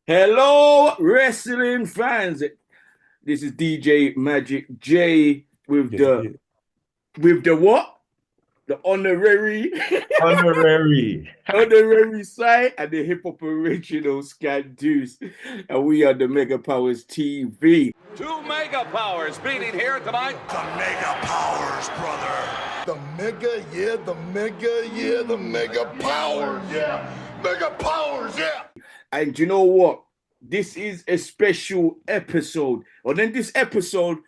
Hello, wrestling fans. This is DJ Magic J with Yes, the indeed. with the what? The honorary Honorary. honorary side and the hip hop original Scan Deuce. And we are the Mega Powers TV. Two mega powers meeting here tonight. The Mega Powers, brother. The Mega, yeah, the Mega, yeah, the Mega Powers, yeah. Mega Powers, yeah. And you know what? This is a special episode. And in this episode,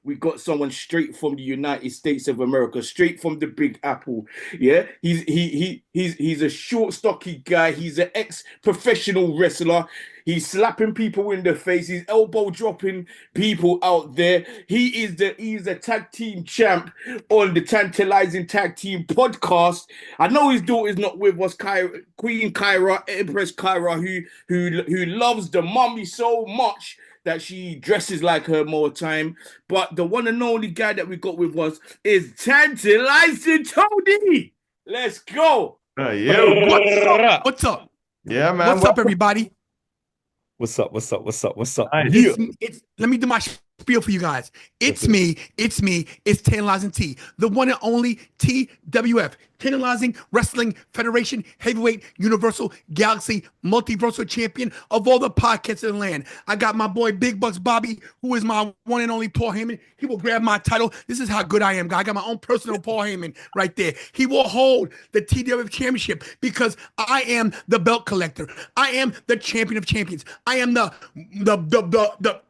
we got someone straight from the United States of America, straight from the Big Apple. Yeah, he's a short, stocky guy. He's an ex-professional wrestler. He's slapping people in the face. He's elbow dropping people out there. He's a tag team champ on the Tantalizing Tag Team podcast. I know his daughter's not with us, Queen Kyra, Empress Kyra, who loves the mummy so much that she dresses like her more time. But the one and only guy that we got with us is Tantalizing Tony. Let's go. Yeah. What's up? What's up? Yeah, man. What's up, everybody? What's up? What's up? Nice. Yeah. Let me do my spiel for you guys. It's me, it's Tantalizing T, the one and only TWF, Tantalizing Wrestling Federation Heavyweight Universal Galaxy Multiversal Champion of all the podcasts in the land. I got my boy Big Bucks Bobby, who is my one and only Paul Heyman. He will grab my title. This is how good I am, guy. I got my own personal Paul Heyman right there. He will hold the TWF Championship because I am the belt collector. I am the champion of champions. I am the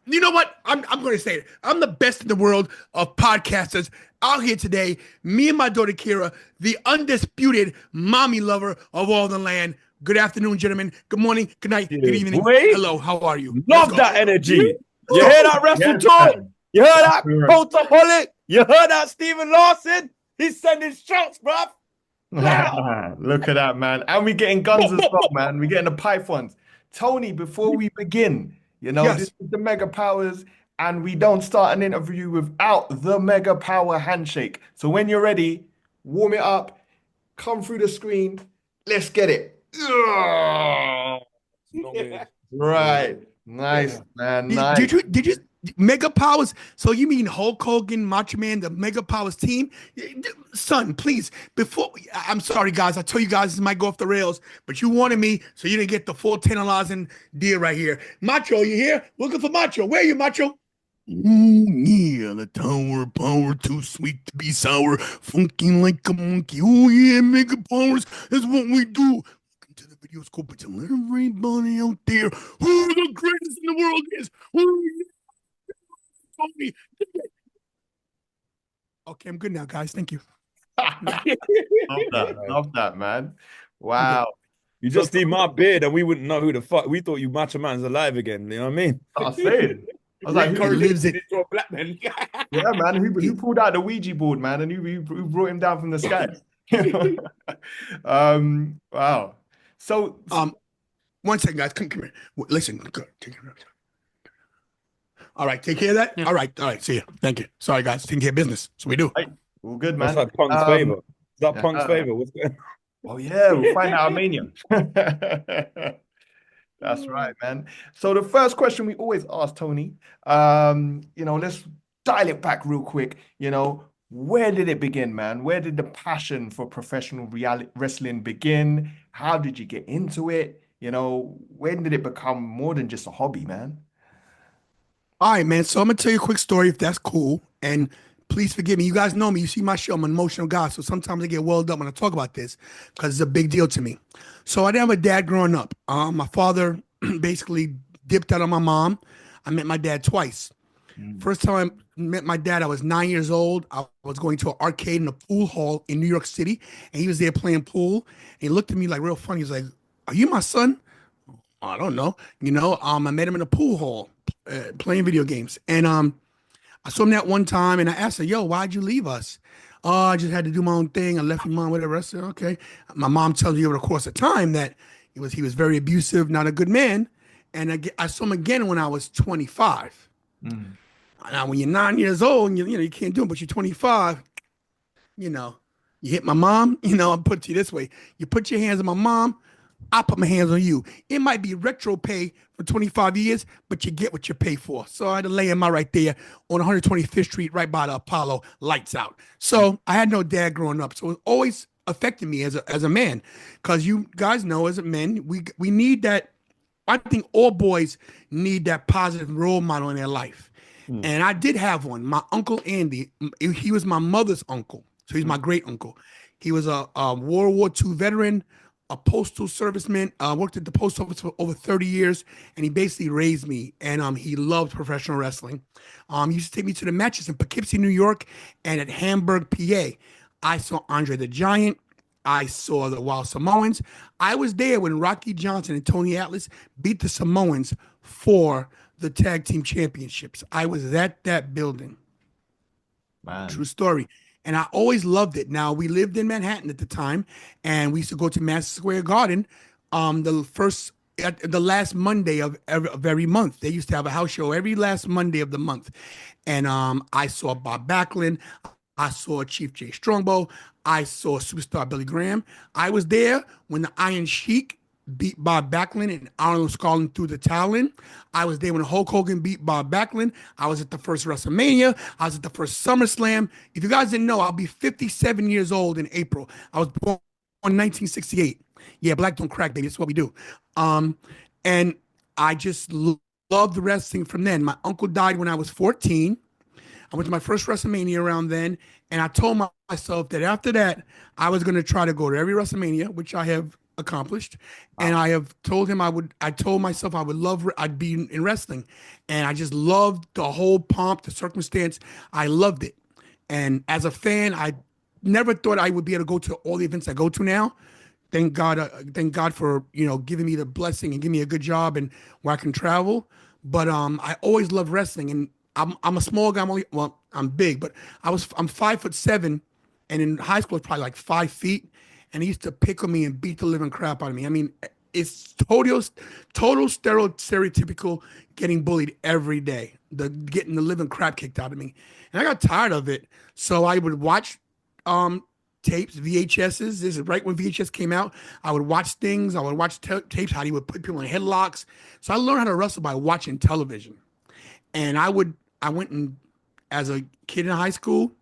you know what? I'm going to say it. I'm the best in the world of podcasters out here today. Me and my daughter Kira, the undisputed mommy lover of all the land. Good afternoon, gentlemen. Good morning. Good night. Good evening. Wait. Hello. How are you? Love that energy. You hear that wrestle Yes, talk? man. You heard that Cultaholic? You heard that Stephen Larson? He's sending shots, bruv. Look at that, man. And we're getting guns as well, man. We're getting the pythons. Tony, before we begin, Yes. this is the Mega Powers, and we don't start an interview without the Mega Power handshake. So when you're ready, warm it up, come through the screen. Let's get it. Right. Nice, man. Nice. Did you Mega Powers? So you mean Hulk Hogan, Macho Man, the Mega Powers team? Son, please, I'm sorry, guys. I told you guys this might go off the rails, but you wanted me, so you didn't get the full tantalizing deal right here. Macho, you here? Looking for Macho. Where are you, Macho? Ooh, yeah, the tower power, too sweet to be sour, funky like a monkey. Oh yeah, Mega Powers, that's what we do. Welcome to the video scope and tell everybody out there who the greatest in the world is. Oh yeah. Tony. Okay, I'm good now, guys. Thank you. Love that, man. Wow. You just see my beard and we wouldn't know who the fuck. We thought you Macho Man's alive again. You know what I mean? I was saying. I was like, He lives it. Into a black man. yeah, man. Who pulled out the Ouija board, man, and who brought him down from the sky? Wow. So, One second, guys. Come here. Listen. Good. Take care of that. All right, take care of that. Yeah. All right. See you. Thank you. Sorry, guys. Taking care of business. So we do. all good, That's man. like Punk's favor. Is that yeah. Punk's favor? What's going on? Oh yeah, we'll find out Armenian. That's right, man. So the first question we always ask Tony, let's dial it back real quick. Where did it begin, man? Where did the passion for professional wrestling begin? How did you get into it? When did it become more than just a hobby, man? All right, man. So I'm gonna tell you a quick story, if that's cool. And please forgive me. You guys know me. You see my show. I'm an emotional guy, so sometimes I get welled up when I talk about this because it's a big deal to me. So I didn't have a dad growing up. My father basically dipped out on my mom. I met my dad twice. First time I met my dad, I was 9 years old. I was going to an arcade in a pool hall in New York City, and he was there playing pool. And he looked at me like real funny. He was like, "Are you my son?" I don't know. I met him in a pool hall playing video games. And I saw him that one time and I asked him, "Yo, why'd you leave us?" "Oh, I just had to do my own thing. I left your mom, whatever." I said, "Okay." My mom tells me over the course of time that he was very abusive, not a good man. And I saw him again when I was 25. Now, when you're 9 years old and you can't do it, but you're 25, you hit my mom, I'll put it to you this way. You put your hands on my mom, I put my hands on you. It might be retro pay for 25 years, but you get what you pay for. So I had to lay him out right there on 125th Street, right by the Apollo, lights out. So I had no dad growing up. So it always affected me as a man. Because you guys know, as a men, we need that. I think all boys need that positive role model in their life. And I did have one. My uncle Andy, he was my mother's uncle. So he's my great uncle. He was a World War II veteran, a postal serviceman, worked at the post office for over 30 years, and he basically raised me. And he loved professional wrestling. He used to take me to the matches in Poughkeepsie, New York, and at Hamburg, PA. I saw Andre the Giant. I saw the Wild Samoans. I was there when Rocky Johnson and Tony Atlas beat the Samoans for the tag team championships. I was at that building. Man. True story. And I always loved it. Now, we lived in Manhattan at the time, and we used to go to Madison Square Garden the last Monday of every month. They used to have a house show every last Monday of the month. And I saw Bob Backlund. I saw Chief Jay Strongbow. I saw superstar Billy Graham. I was there when the Iron Sheik beat Bob Backlund and Arnold Scarlett threw the towel in. I was there when Hulk Hogan beat Bob Backlund. I was at the first WrestleMania. I was at the first SummerSlam. If you guys didn't know, I'll be 57 years old in April. I was born in 1968. Yeah, black don't crack, baby. That's what we do. And I just loved the wrestling from then. My uncle died when I was 14. I went to my first WrestleMania around then, and I told myself that after that, I was going to try to go to every WrestleMania, which I have accomplished. And I have told him I told myself I'd be in wrestling. And I just loved the whole pomp, the circumstance. I loved it. And as a fan, I never thought I would be able to go to all the events I go to now. Thank God for, giving me the blessing and giving me a good job and where I can travel. But I always loved wrestling, and I'm a small guy. I'm big, but I'm 5'7", and in high school I was probably like 5 feet. And he used to pick on me and beat the living crap out of me. I mean, it's total stereotypical getting bullied every day, getting the living crap kicked out of me. And I got tired of it, so I would watch tapes, VHSs. This is right when VHS came out. I would watch things. I would watch tapes how he would put people in headlocks. So I learned how to wrestle by watching television. And I went and as a kid in high school,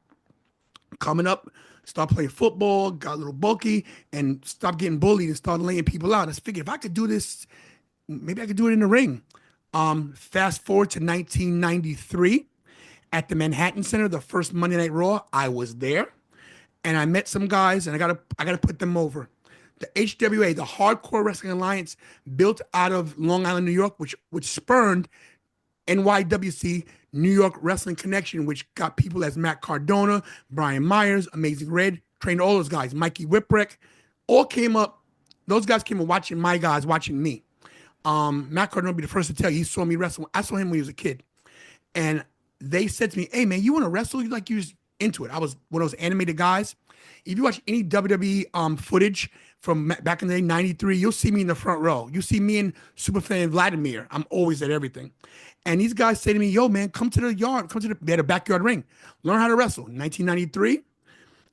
coming up, started playing football, got a little bulky, and stopped getting bullied and started laying people out. I figured if I could do this, maybe I could do it in the ring. Fast forward to 1993 at the Manhattan Center, the first Monday Night Raw. I was there, and I met some guys, and I gotta put them over. The HWA, the Hardcore Wrestling Alliance, built out of Long Island, New York, which spurned NYWC, New York Wrestling Connection, which got people as Matt Cardona, Brian Myers, Amazing Red, trained all those guys, Mikey Whipwreck, all came up. Those guys came up watching my guys, watching me. Matt Cardona will be the first to tell you, he saw me wrestle. I saw him when he was a kid. And they said to me, hey, man, you want to wrestle? Like, you was into it. I was one of those animated guys. If you watch any WWE footage from back in the day, 93, you'll see me in the front row. You see me and Superfan Vladimir. I'm always at everything. And these guys say to me, yo, man, come to the yard. They had a backyard ring. Learn how to wrestle. In 1993,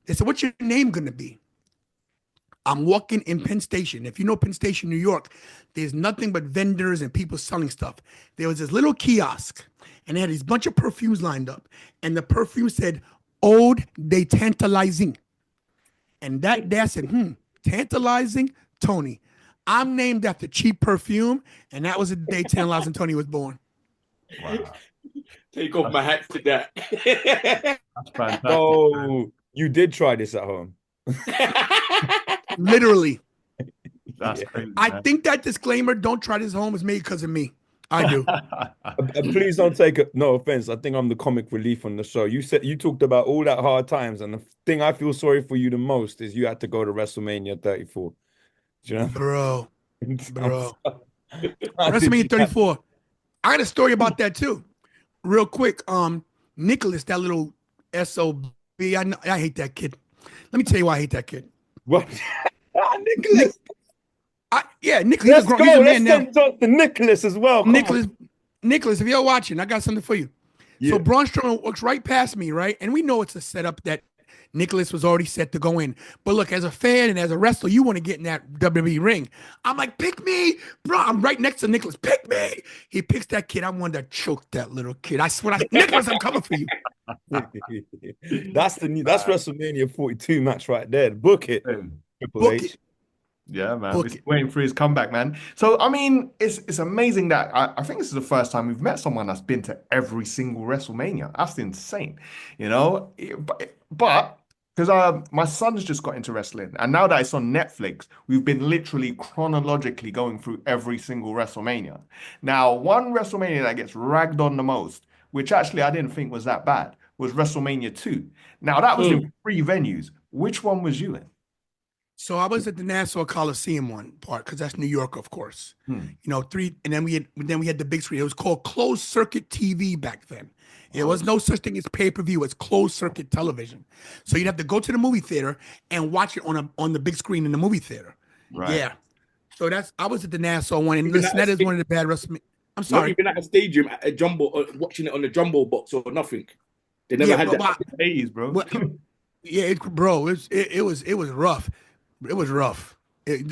they said, what's your name going to be? I'm walking in Penn Station. If you know Penn Station, New York, there's nothing but vendors and people selling stuff. There was this little kiosk, and they had this bunch of perfumes lined up. And the perfume said, Ode de Tantalizing. And that dad said, Tantalizing Tony. I'm named after cheap perfume, and that was the day Tantalizing Tony was born. Wow. Take off my hat to that. That's fantastic. Oh, you did try this at home. Literally. That's crazy. I think that disclaimer, don't try this at home, is made because of me. I do. And please don't take no offense. I think I'm the comic relief on the show. You talked about all that hard times, and the thing I feel sorry for you the most is you had to go to WrestleMania 34. Do you know? Bro. How did WrestleMania you- 34. I got a story about that too. Real quick. Nicholas, that little SOB. I hate that kid. Let me tell you why I hate that kid. What? Nicholas. Nicholas. Let's go. He's a Let's man now. send Dr. Nicholas as well. Come on. Nicholas, if you're watching, I got something for you. Yeah. So Braun Strowman walks right past me, right? And we know it's a setup that Nicholas was already set to go in. But look, as a fan and as a wrestler, you want to get in that WWE ring. I'm like, pick me, bro. I'm right next to Nicholas. Pick me. He picks that kid. I wanted to choke that little kid. I swear, Nicholas, I'm coming for you. That's WrestleMania 42 match right there. Book it, Triple Book H. it. Yeah, man. Book We're it. waiting for his comeback, man. So, I mean, it's amazing that I think this is the first time we've met someone that's been to every single WrestleMania. That's insane, you know? But because my son's just got into wrestling, and now that it's on Netflix, we've been literally chronologically going through every single WrestleMania. Now, one WrestleMania that gets ragged on the most, which actually I didn't think was that bad, was WrestleMania 2. Now, that was in 3 venues. Which one was you in? So I was at the Nassau Coliseum one part because that's New York, of course. You know, and then we had the big screen. It was called closed circuit TV back then. It was no such thing as pay-per-view. It's closed circuit television. So you'd have to go to the movie theater and watch it on the big screen in the movie theater. Right. Yeah. So I was at the Nassau one, and Even listen, at that a is one of the bad WrestleMania. I'm Not sorry. even at a stadium, at a jumbo, watching it on the jumbo box or nothing. They never had that. 80s, bro. Yeah, bro, it was rough. It was rough.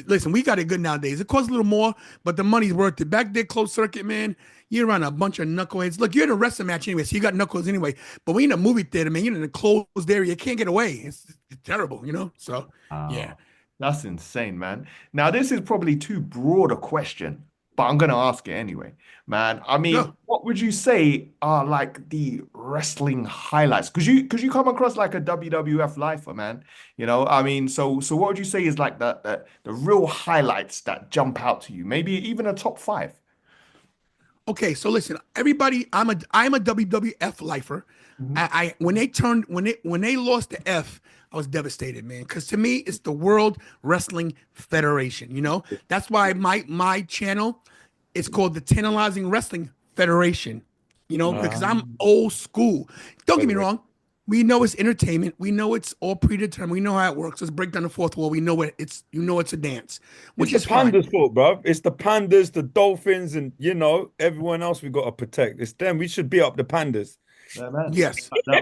Listen, we got it good nowadays. It costs a little more, but the money's worth it. Back there, closed circuit, man, you're around a bunch of knuckleheads. Look, you're in a wrestling match anyway, so you got knuckles anyway. But when you're in a movie theater, man, you're in a closed area. You can't get away. It's terrible, you know? So, yeah. That's insane, man. Now, this is probably too broad a question, but I'm going to ask it anyway, man. I mean, Yeah. what would you say are like the wrestling highlights? Because you come across like a WWF lifer, man. You know, I mean, so what would you say is like the real highlights that jump out to you? Maybe even a top 5. Okay, so listen, everybody, I'm a WWF lifer. I when they lost the F, I was devastated, man. Because to me, it's the World Wrestling Federation. You know, that's why my channel is called the Tantalizing Wrestling Federation. You know, because I'm old school. Don't get me wrong. We know it's entertainment. We know it's all predetermined. We know how it works. Let's break down the fourth wall. We know it's it's a dance, which It's is the fine. pandas' fault, bro. It's the pandas, the dolphins, and everyone else we got to protect. It's them. We should be up the pandas. Yeah, man. Yes. No.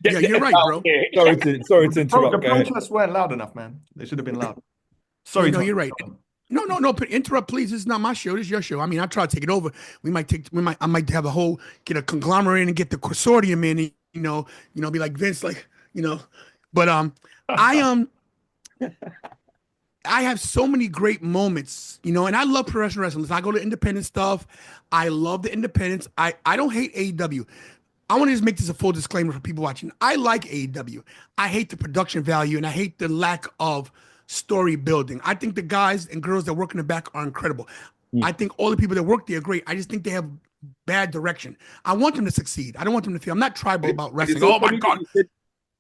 Yeah, you're right, bro. Sorry to The interrupt. Go ahead. protests weren't loud enough, man. They should have been loud. Sorry, No, Tom. you're right. No, interrupt, please. This is not my show. This is your show. I mean, I try to take it over. I might have get a conglomerate and get the consortium in, and, be like Vince, like, but I have so many great moments, and I love professional wrestling. I go to independent stuff. I love the independents. I don't hate AEW. I want to just make this a full disclaimer for people watching. I like AEW. I hate the production value and I hate the lack of story building. I think the guys and girls that work in the back are incredible. I think all the people that work there are great. I just think they have bad direction. I want them to succeed. I don't want them to feel. I'm not tribal about wrestling. Oh my God.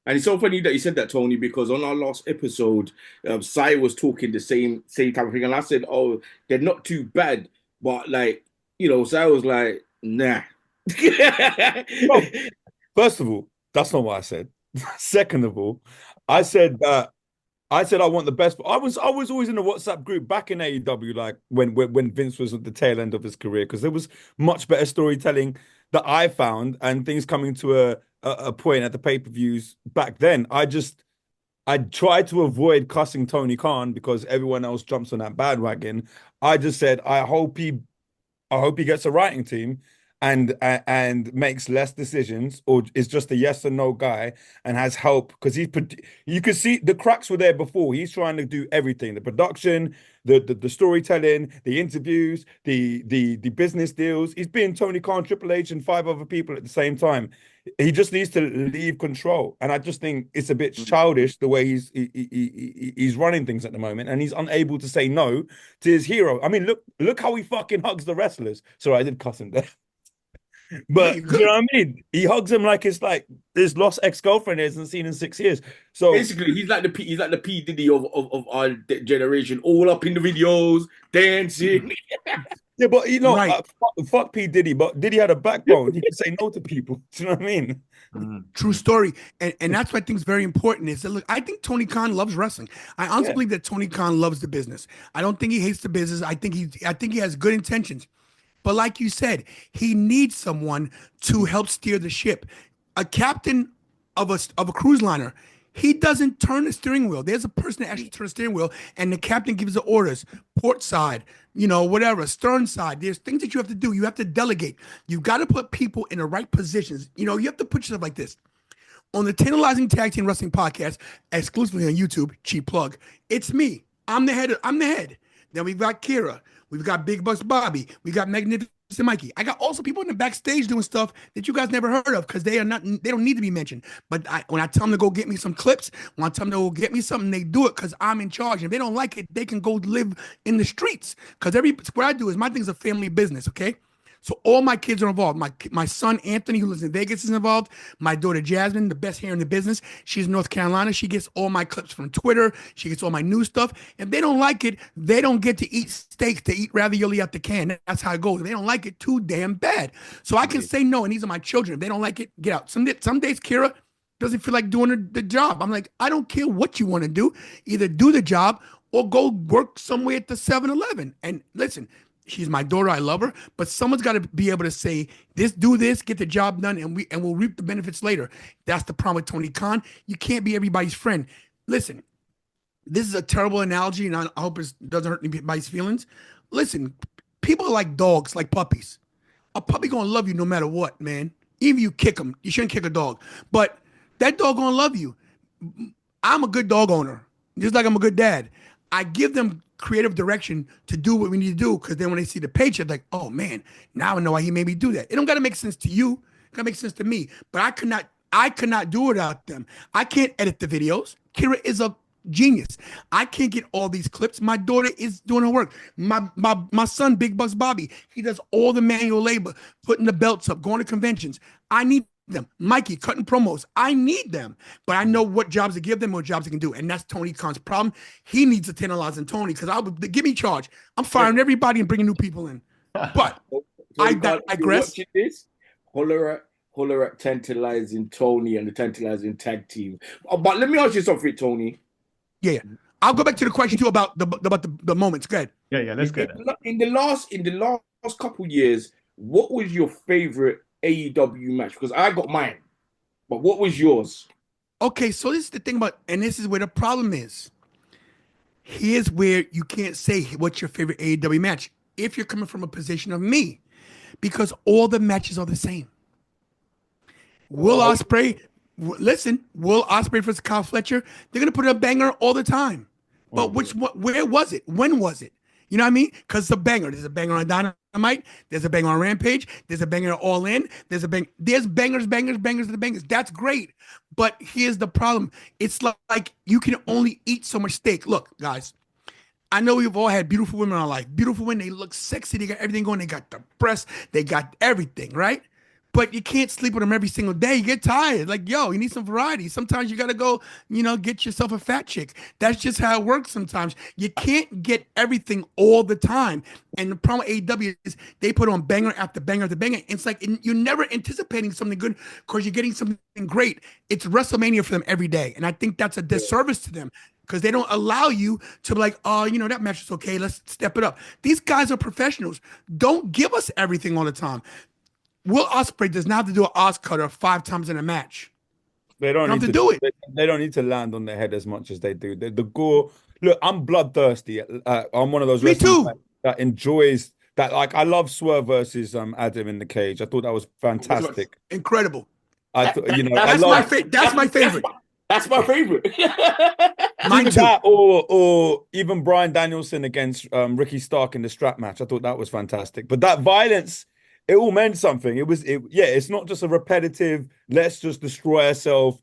And it's so funny that you said that, Tony, because on our last episode, Sai was talking the same type of thing, and I said, "Oh, they're not too bad," but Sai was like, "Nah." Well, first of all, that's not what I said. Second of all, I said I want the best. I was always in the WhatsApp group back in AEW, like when Vince was at the tail end of his career, because there was much better storytelling that I found and things coming to a point at the pay-per-views back then. I tried to avoid cussing Tony Khan because everyone else jumps on that bandwagon. I just said I hope he gets a writing team and makes less decisions, or is just a yes or no guy and has help, because you could see the cracks were there before. He's trying to do everything: the production, the storytelling, the interviews, the business deals. He's being Tony Khan, Triple H, and 5 other people at the same time. He just needs to leave control, and I just think it's a bit childish the way he's running things at the moment, and he's unable to say no to his hero. I mean, look how he fucking hugs the wrestlers. Sorry, I did cuss him there. But do you know what I mean? He hugs him like it's like his lost ex-girlfriend he hasn't seen in 6 years. So basically, he's like the P Diddy of our generation, all up in the videos, dancing. yeah, but Right. fuck P Diddy, but Diddy had a backbone. He could say no to people. Do you know what I mean? True story. And that's what I think is very important is that, look, I think Tony Khan loves wrestling. I honestly believe that Tony Khan loves the business. I don't think he hates the business. I think he has good intentions. But like you said, he needs someone to help steer the ship. A captain of a cruise liner. He doesn't turn the steering wheel. There's a person that actually turns the steering wheel, and the captain gives the orders. Port side, whatever, stern side. There's things that you have to do. You have to delegate. You've got to put people in the right positions. You have to put yourself like this. On the Tantalizing Tag Team Wrestling Podcast, exclusively on YouTube, cheap plug, it's me. I'm the head. I'm the head. Then we've got Kira. We've got Big Bucks Bobby. We got Magnificent Mikey. I got also people in the backstage doing stuff that you guys never heard of because they don't need to be mentioned. But when I tell them to go get me some clips, when I tell them to go get me something, they do it because I'm in charge. And if they don't like it, they can go live in the streets. Because what I do is my thing's a family business, okay? So all my kids are involved. My son, Anthony, who lives in Vegas, is involved. My daughter, Jasmine, the best hair in the business. She's in North Carolina. She gets all my clips from Twitter. She gets all my new stuff. If they don't like it, they don't get to eat steaks. They eat ravioli out the can. That's how it goes. If they don't like it, too damn bad. So I can say no, and these are my children. If they don't like it, get out. Some days, Kira doesn't feel like doing the job. I'm like, I don't care what you want to do. Either do the job or go work somewhere at the 7-Eleven. And listen, she's my daughter. I love her, but someone's got to be able to say this, do this, get the job done, and we'll reap the benefits later. That's the problem with Tony Khan. You can't be everybody's friend. Listen, this is a terrible analogy, and I hope it doesn't hurt anybody's feelings. Listen, people are like dogs, like puppies. A puppy gonna love you no matter what, man. Even if you kick him, you shouldn't kick a dog, but that dog gonna love you. I'm a good dog owner, just like I'm a good dad. I give them creative direction to do what we need to do, because then when they see the paycheck, like, oh man, now I know why he made me do that. It don't got to make sense to you. It got to make sense to me. But I could not do it without them. I can't edit the videos. Kira is a genius. I can't get all these clips. My daughter is doing her work. My son, Big Bucks Bobby, he does all the manual labor, putting the belts up, going to conventions. I need them. Mikey, cutting promos. I need them. But I know what jobs to give them, what jobs they can do. And that's Tony Khan's problem. He needs a Tantalizing Tony, because give me charge. I'm firing everybody and bringing new people in. But I digress. This? Holler at Tantalizing Tony and the Tantalizing Tag Team. But let me ask you something, Tony. Yeah. I'll go back to the question too about the moments. Go ahead. Yeah, let's get it. In the last couple years, what was your favorite AEW match? Because I got mine, but what was yours? Okay, so this is the thing about, and this is where the problem is. Here's where you can't say what's your favorite AEW match if you're coming from a position of me, because all the matches are the same. Will Ospreay versus Kyle Fletcher, they're gonna put a banger all the time. But where was it? When was it? You know what I mean? Because it's a banger. There's a banger on Dynamite. There's a banger on Rampage. There's a banger All In. There's bangers. That's great. But here's the problem. It's like you can only eat so much steak. Look, guys, I know we've all had beautiful women in our life. Beautiful women, they look sexy. They got everything going. They got the breasts. They got everything, right? But you can't sleep with them every single day. You get tired. Like, yo, you need some variety. Sometimes you got to go, get yourself a fat chick. That's just how it works sometimes. You can't get everything all the time. And the problem with AEW is they put on banger after banger after banger. It's like you're never anticipating something good because you're getting something great. It's WrestleMania for them every day. And I think that's a disservice to them, because they don't allow you to be like, oh, that match is okay. Let's step it up. These guys are professionals. Don't give us everything all the time. Will Ospreay does not have to do an Oz cutter 5 times in a match. They don't need to do it. They don't need to land on their head as much as they do. The gore. Look, I'm bloodthirsty. I'm one of those. Me too. That enjoys that. Like, I love Swerve versus Adam in the cage. I thought that was fantastic. Incredible. I thought, that's my favorite. That's my favorite. Mine too. That, or even Bryan Danielson against Ricky Stark in the strap match. I thought that was fantastic. But that violence, it all meant something. It's not just a repetitive, let's just destroy ourselves.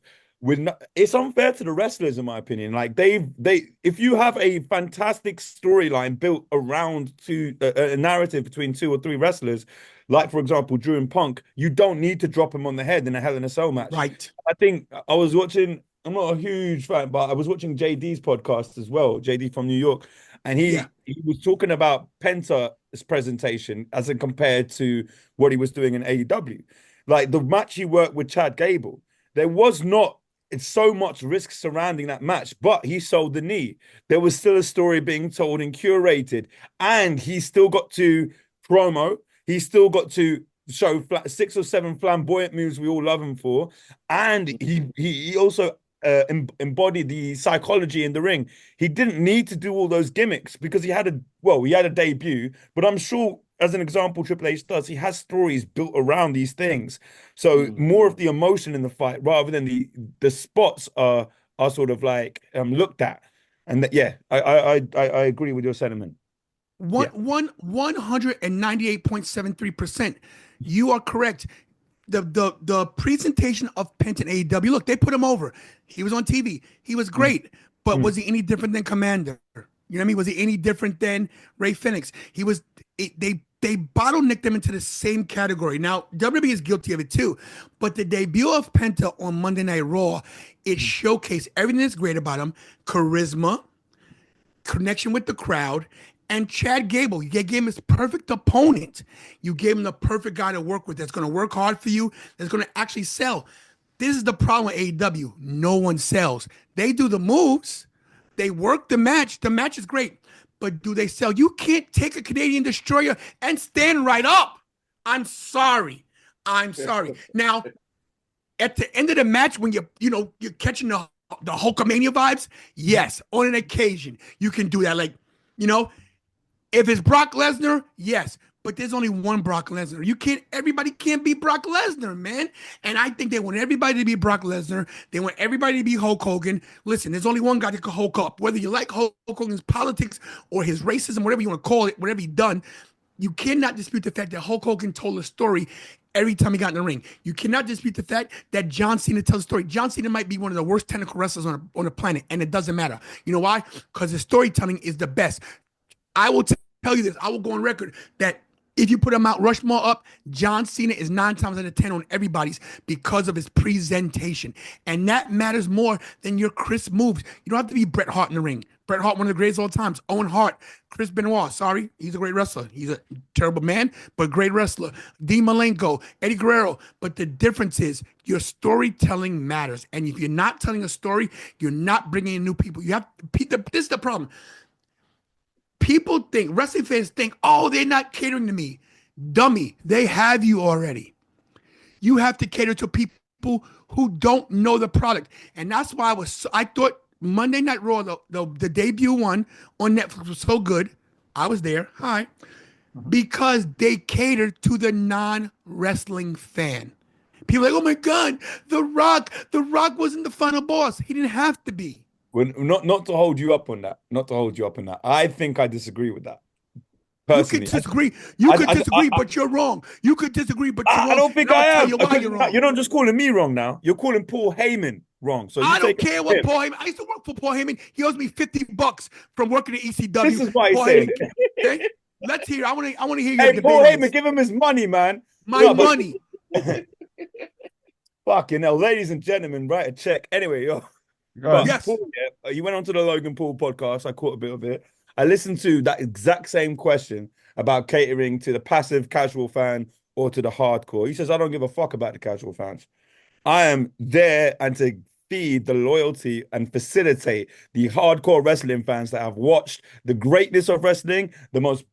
It's unfair to the wrestlers, in my opinion. Like, if you have a fantastic storyline built around a narrative between 2 or 3 wrestlers, like, for example, Drew and Punk, you don't need to drop him on the head in a Hell in a Cell match. Right. I think I was watching, I'm not a huge fan, but I was watching JD's podcast as well, JD from New York, and he was talking about Penta's presentation as compared to what he was doing in AEW. Like, the match he worked with Chad Gable, it's so much risk surrounding that match, but he sold the knee. There was still a story being told and curated, and he still got to promo. He still got to show 6 or 7 flamboyant moves we all love him for, and he also embodied the psychology in the ring. He didn't need to do all those gimmicks because he had a debut, but I'm sure as an example Triple H does, he has stories built around these things. So more of the emotion in the fight rather than the spots are sort of like looked at. And I agree with your sentiment. 198.73%. You are correct. The presentation of Penta in AEW, look, they put him over. He was on TV. He was great. But was he any different than Commander? You know what I mean? Was he any different than Ray Phoenix? They bottlenecked them into the same category. Now, WWE is guilty of it too, but the debut of Penta on Monday Night Raw, it showcased everything that's great about him: charisma, connection with the crowd, and Chad Gable. You gave him his perfect opponent. You gave him the perfect guy to work with that's going to work hard for you, that's going to actually sell. This is the problem with AEW. No one sells. They do the moves. They work the match. The match is great. But do they sell? You can't take a Canadian destroyer and stand right up. I'm sorry. Now, at the end of the match, when you're catching the Hulkamania vibes, yes, on an occasion, you can do that. Like, if it's Brock Lesnar, yes. But there's only one Brock Lesnar. Everybody can't be Brock Lesnar, man. And I think they want everybody to be Brock Lesnar. They want everybody to be Hulk Hogan. Listen, there's only one guy that can Hulk up. Whether you like Hulk Hogan's politics or his racism, whatever you want to call it, whatever he's done, you cannot dispute the fact that Hulk Hogan told a story every time he got in the ring. You cannot dispute the fact that John Cena tells a story. John Cena might be one of the worst technical wrestlers on the planet, and it doesn't matter. You know why? Because his storytelling is the best. I will tell you this. I will go on record that if you put a Mount Rushmore up, John Cena is 9 times out of 10 on everybody's because of his presentation. And that matters more than your crisp moves. You don't have to be Bret Hart in the ring. Bret Hart, one of the greatest of all times. Owen Hart, Chris Benoit, sorry, he's a great wrestler. He's a terrible man, but great wrestler. Dean Malenko, Eddie Guerrero. But the difference is your storytelling matters. And if you're not telling a story, you're not bringing in new people. This is the problem. People think, wrestling fans think, oh, they're not catering to me. Dummy, they have you already. You have to cater to people who don't know the product. And that's why I thought Monday Night Raw, the debut one on Netflix was so good. I was there. Hi. Because they catered to the non-wrestling fan. People are like, oh my God, The Rock wasn't the final boss. He didn't have to be. Well, not to hold you up on that. I think I disagree with that. Personally. You could disagree. You could disagree, but you're wrong. You could disagree, but you're wrong. I don't think I am. Tell you why you're wrong. You're not just calling me wrong now. You're calling Paul Heyman wrong. So I don't care what Paul Heyman. I used to work for Paul Heyman. He owes me $50 from working at ECW. This is why he's saying it. Okay? Let's hear. I want to hear your Hey, debate. Paul Heyman, give him his money, man. Money. Fucking hell, ladies and gentlemen, write a check. Anyway, Yes. Paul, you went on to the Logan Paul podcast. I caught a bit of it. I listened to that exact same question about catering to the passive casual fan or to the hardcore. He says, I don't give a fuck about the casual fans. I am there and to feed the loyalty and facilitate the hardcore wrestling fans that have watched the greatness of wrestling, the most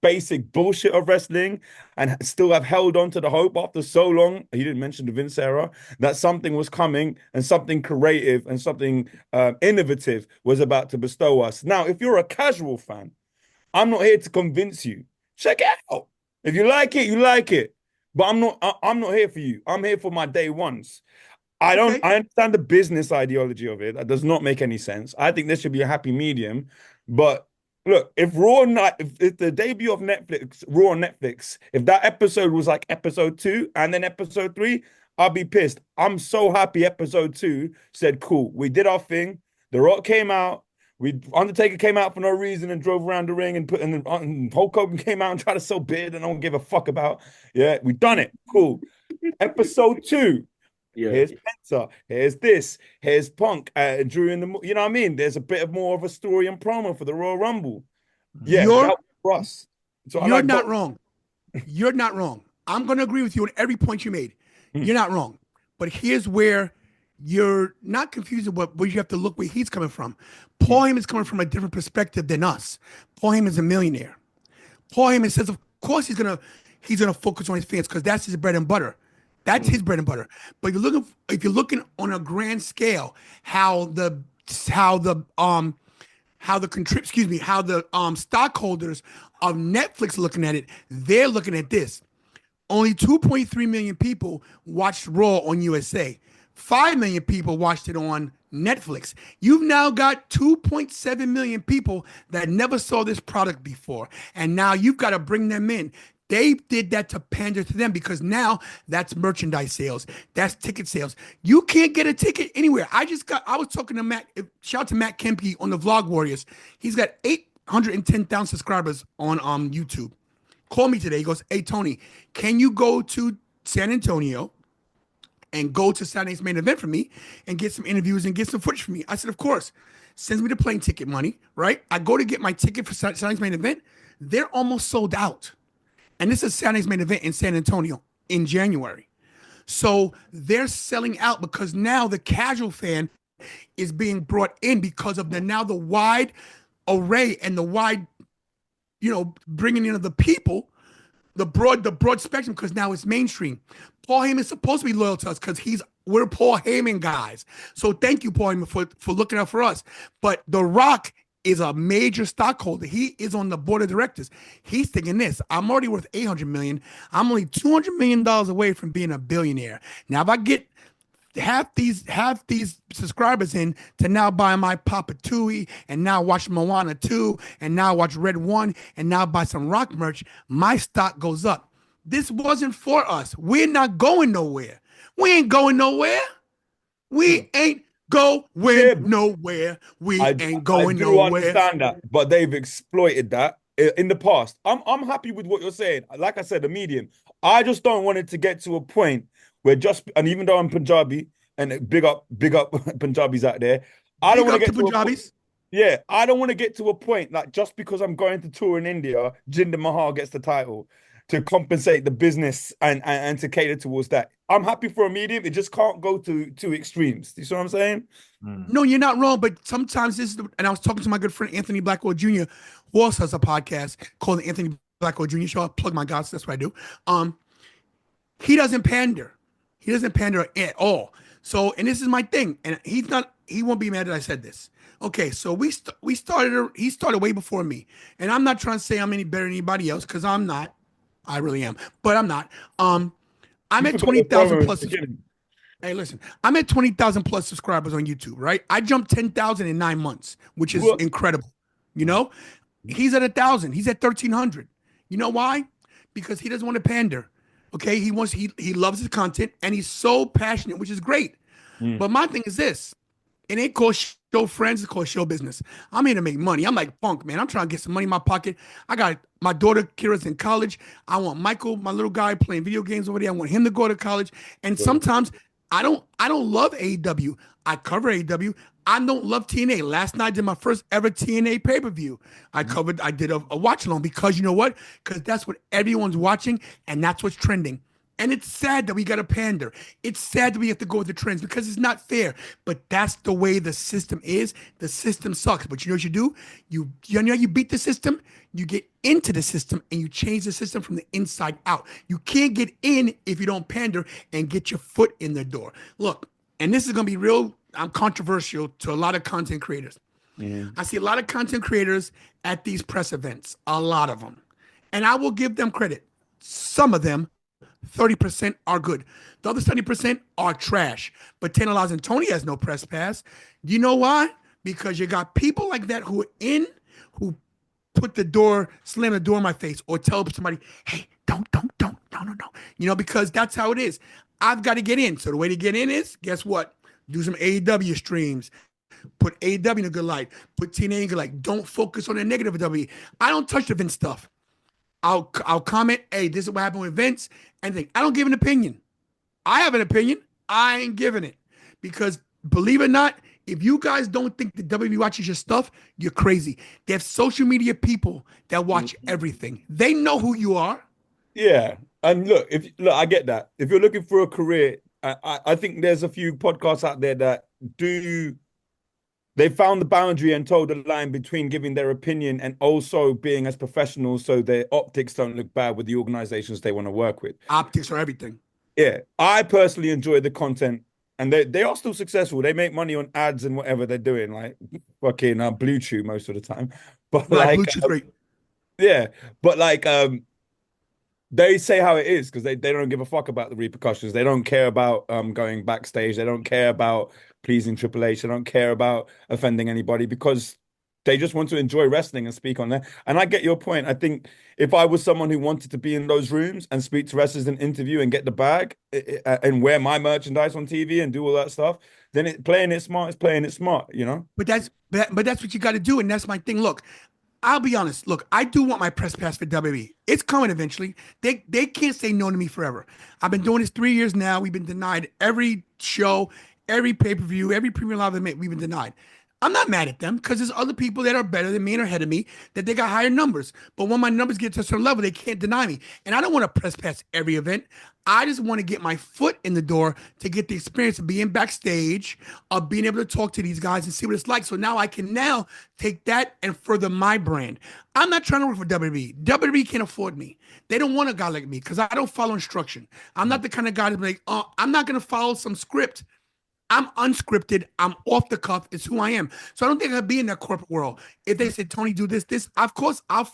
basic bullshit of wrestling, and still have held on to the hope after so long. He didn't mention the Vince era, that something was coming and something creative and something innovative was about to bestow us. Now, if you're a casual fan, I'm not here to convince you. Check it out. If you like it, you like it. But I'm not here for you. I'm here for my day ones. I understand the business ideology of it. That does not make any sense. I think there should be a happy medium. But look, if the debut of Netflix, Raw on Netflix, if that episode was like episode 2 and then episode 3, I'll be pissed. I'm so happy episode 2 said, cool, we did our thing. The Rock came out. Undertaker came out for no reason and drove around the ring and Hulk Hogan came out and tried to sell beer and I don't give a fuck about. Yeah, we done it. Cool. Episode 2. Yeah. Here's Penta. Here's this. Here's Punk. Drew in the. You know what I mean? There's a bit of more of a story and promo for the Royal Rumble. Yeah, that was us. So you're not wrong. You're not wrong. I'm going to agree with you on every point you made. You're not wrong. But here's where you're not confused with where you have to look where he's coming from. Paul Heyman is coming from a different perspective than us. Paul Heyman is a millionaire. Paul Heyman says, of course, he's going to he's gonna focus on his fans because that's his bread and butter. That's his bread and butter. But if you're looking on a grand scale, how the stockholders of Netflix are looking at it, they're looking at this. Only 2.3 million people watched Raw on USA. 5 million people watched it on Netflix. You've now got 2.7 million people that never saw this product before. And now you've got to bring them in. They did that to pander to them because now that's merchandise sales. That's ticket sales. You can't get a ticket anywhere. I was talking to Matt, shout out to Matt Kempe on the Vlog Warriors. He's got 810,000 subscribers on YouTube. Called me today. He goes, hey, Tony, can you go to San Antonio and go to Saturday's main event for me and get some interviews and get some footage for me? I said, of course. Sends me the plane ticket money, right? I go to get my ticket for Saturday's main event. They're almost sold out. And this is Saturday's main event in San Antonio in January. So they're selling out because now the casual fan is being brought in because of the wide array and the wide, bringing in of the people, the broad spectrum, because now it's mainstream. Paul Heyman is supposed to be loyal to us because we're Paul Heyman guys. So thank you, Paul Heyman, for looking out for us. But The Rock is a major stockholder. He is on the board of directors. He's thinking this: I'm already worth $800 million. I'm only $200 million away from being a billionaire. Now, if I get half these subscribers in to now buy my Papa Tui and now watch Moana 2 and now watch Red 1 and now buy some Rock merch, my stock goes up. This wasn't for us. We're not going nowhere. We ain't going nowhere. We ain't going nowhere. We ain't going nowhere. I do understand that, but they've exploited that in the past. I'm happy with what you're saying. Like I said, the medium. I just don't want it to get to a point where and even though I'm Punjabi and big up Punjabis out there, I don't want to get to Punjabis. I don't want to get to a point like just because I'm going to tour in India, Jinder Mahal gets the title to compensate the business and to cater towards that. I'm happy for a medium. It just can't go to two extremes. You see what I'm saying? No, you're not wrong. But sometimes and I was talking to my good friend Anthony Blackwell Jr., who also has a podcast called the Anthony Blackwell Jr. Show. I plug my guys. That's what I do. He doesn't pander. He doesn't pander at all. So, and this is my thing. And he won't be mad that I said this. Okay, so he started way before me. And I'm not trying to say I'm any better than anybody else because I'm not. I really am. But I'm not. I'm at 20,000 plus. Hey, listen, I'm at 20,000 plus subscribers on YouTube, right? I jumped 10,000 in 9 months, which is incredible. He's at 1,000. He's at 1,300. You know why? Because he doesn't want to pander. Okay, he loves his content and he's so passionate, which is great. But my thing is this: it ain't called show friends, it's called show business. I'm here to make money. I'm like Funk, man. I'm trying to get some money in my pocket. I got my daughter Kira's in college. I want Michael, my little guy, playing video games over there. I want him to go to college. And sometimes I don't love AEW. I cover AEW. I don't love TNA. Last night I did my first ever TNA pay-per-view. I did a watch along because you know what? Because that's what everyone's watching and that's what's trending. And it's sad that we got to pander. It's sad that we have to go with the trends because it's not fair. But that's the way the system is. The system sucks. But you know what you do? You beat the system, you get into the system, and you change the system from the inside out. You can't get in if you don't pander and get your foot in the door. Look, and this is going to be real controversial to a lot of content creators. I see a lot of content creators at these press events, a lot of them. And I will give them credit. Some of them, 30% are good. The other 70% are trash. But Tantalizing Tony has no press pass. Do you know why? Because you got people like that who slam the door in my face or tell somebody, hey, don't, no. Because that's how it is. I've got to get in. So the way to get in is, guess what? Do some AEW streams. Put AEW in a good light. Put TNA in a good light. Don't focus on the negative of WWE. I don't touch the Vince stuff. I'll comment, hey, this is what happened with Vince, and think. I don't give an opinion. I have an opinion. I ain't giving it. Because believe it or not, if you guys don't think the WWE watches your stuff, you're crazy. They have social media people that watch everything. They know who you are. Yeah. And look, I get that. If you're looking for a career, I think there's a few podcasts out there that do they found the boundary and told the line between giving their opinion and also being as professionals so their optics don't look bad with the organizations they want to work with. Optics are everything. Yeah, I personally enjoy the content, and they are still successful. They make money on ads and whatever they're doing, like fucking Blue Chew most of the time. But Right, like, Bluetooth's great. yeah, but like, they say how it is because they don't give a fuck about the repercussions. They don't care about going backstage. They don't care about pleasing Triple H. They don't care about offending anybody because they just want to enjoy wrestling and speak on there. And I get your point. I think if I was someone who wanted to be in those rooms and speak to wrestlers and interview and get the bag and wear my merchandise on TV and do all that stuff, then playing it smart is playing it smart, you know? But that's what you got to do, and that's my thing. Look, I'll be honest. Look, I do want my press pass for WWE. It's coming eventually. They can't say no to me forever. I've been doing this 3 years now. We've been denied every show, every pay-per-view, every premium live event. We've been denied. I'm not mad at them because there's other people that are better than me and are ahead of me that they got higher numbers. But when my numbers get to a certain level, they can't deny me. And I don't want to press pass every event. I just want to get my foot in the door to get the experience of being backstage, of being able to talk to these guys and see what it's like. So now I can now take that and further my brand. I'm not trying to work for WWE. WWE can't afford me. They don't want a guy like me because I don't follow instruction. I'm not the kind of guy to be like, oh, I'm not going to follow some script. I'm unscripted. I'm off the cuff. It's who I am. So I don't think I'd be in that corporate world. If they said, Tony, do this, of course, I'll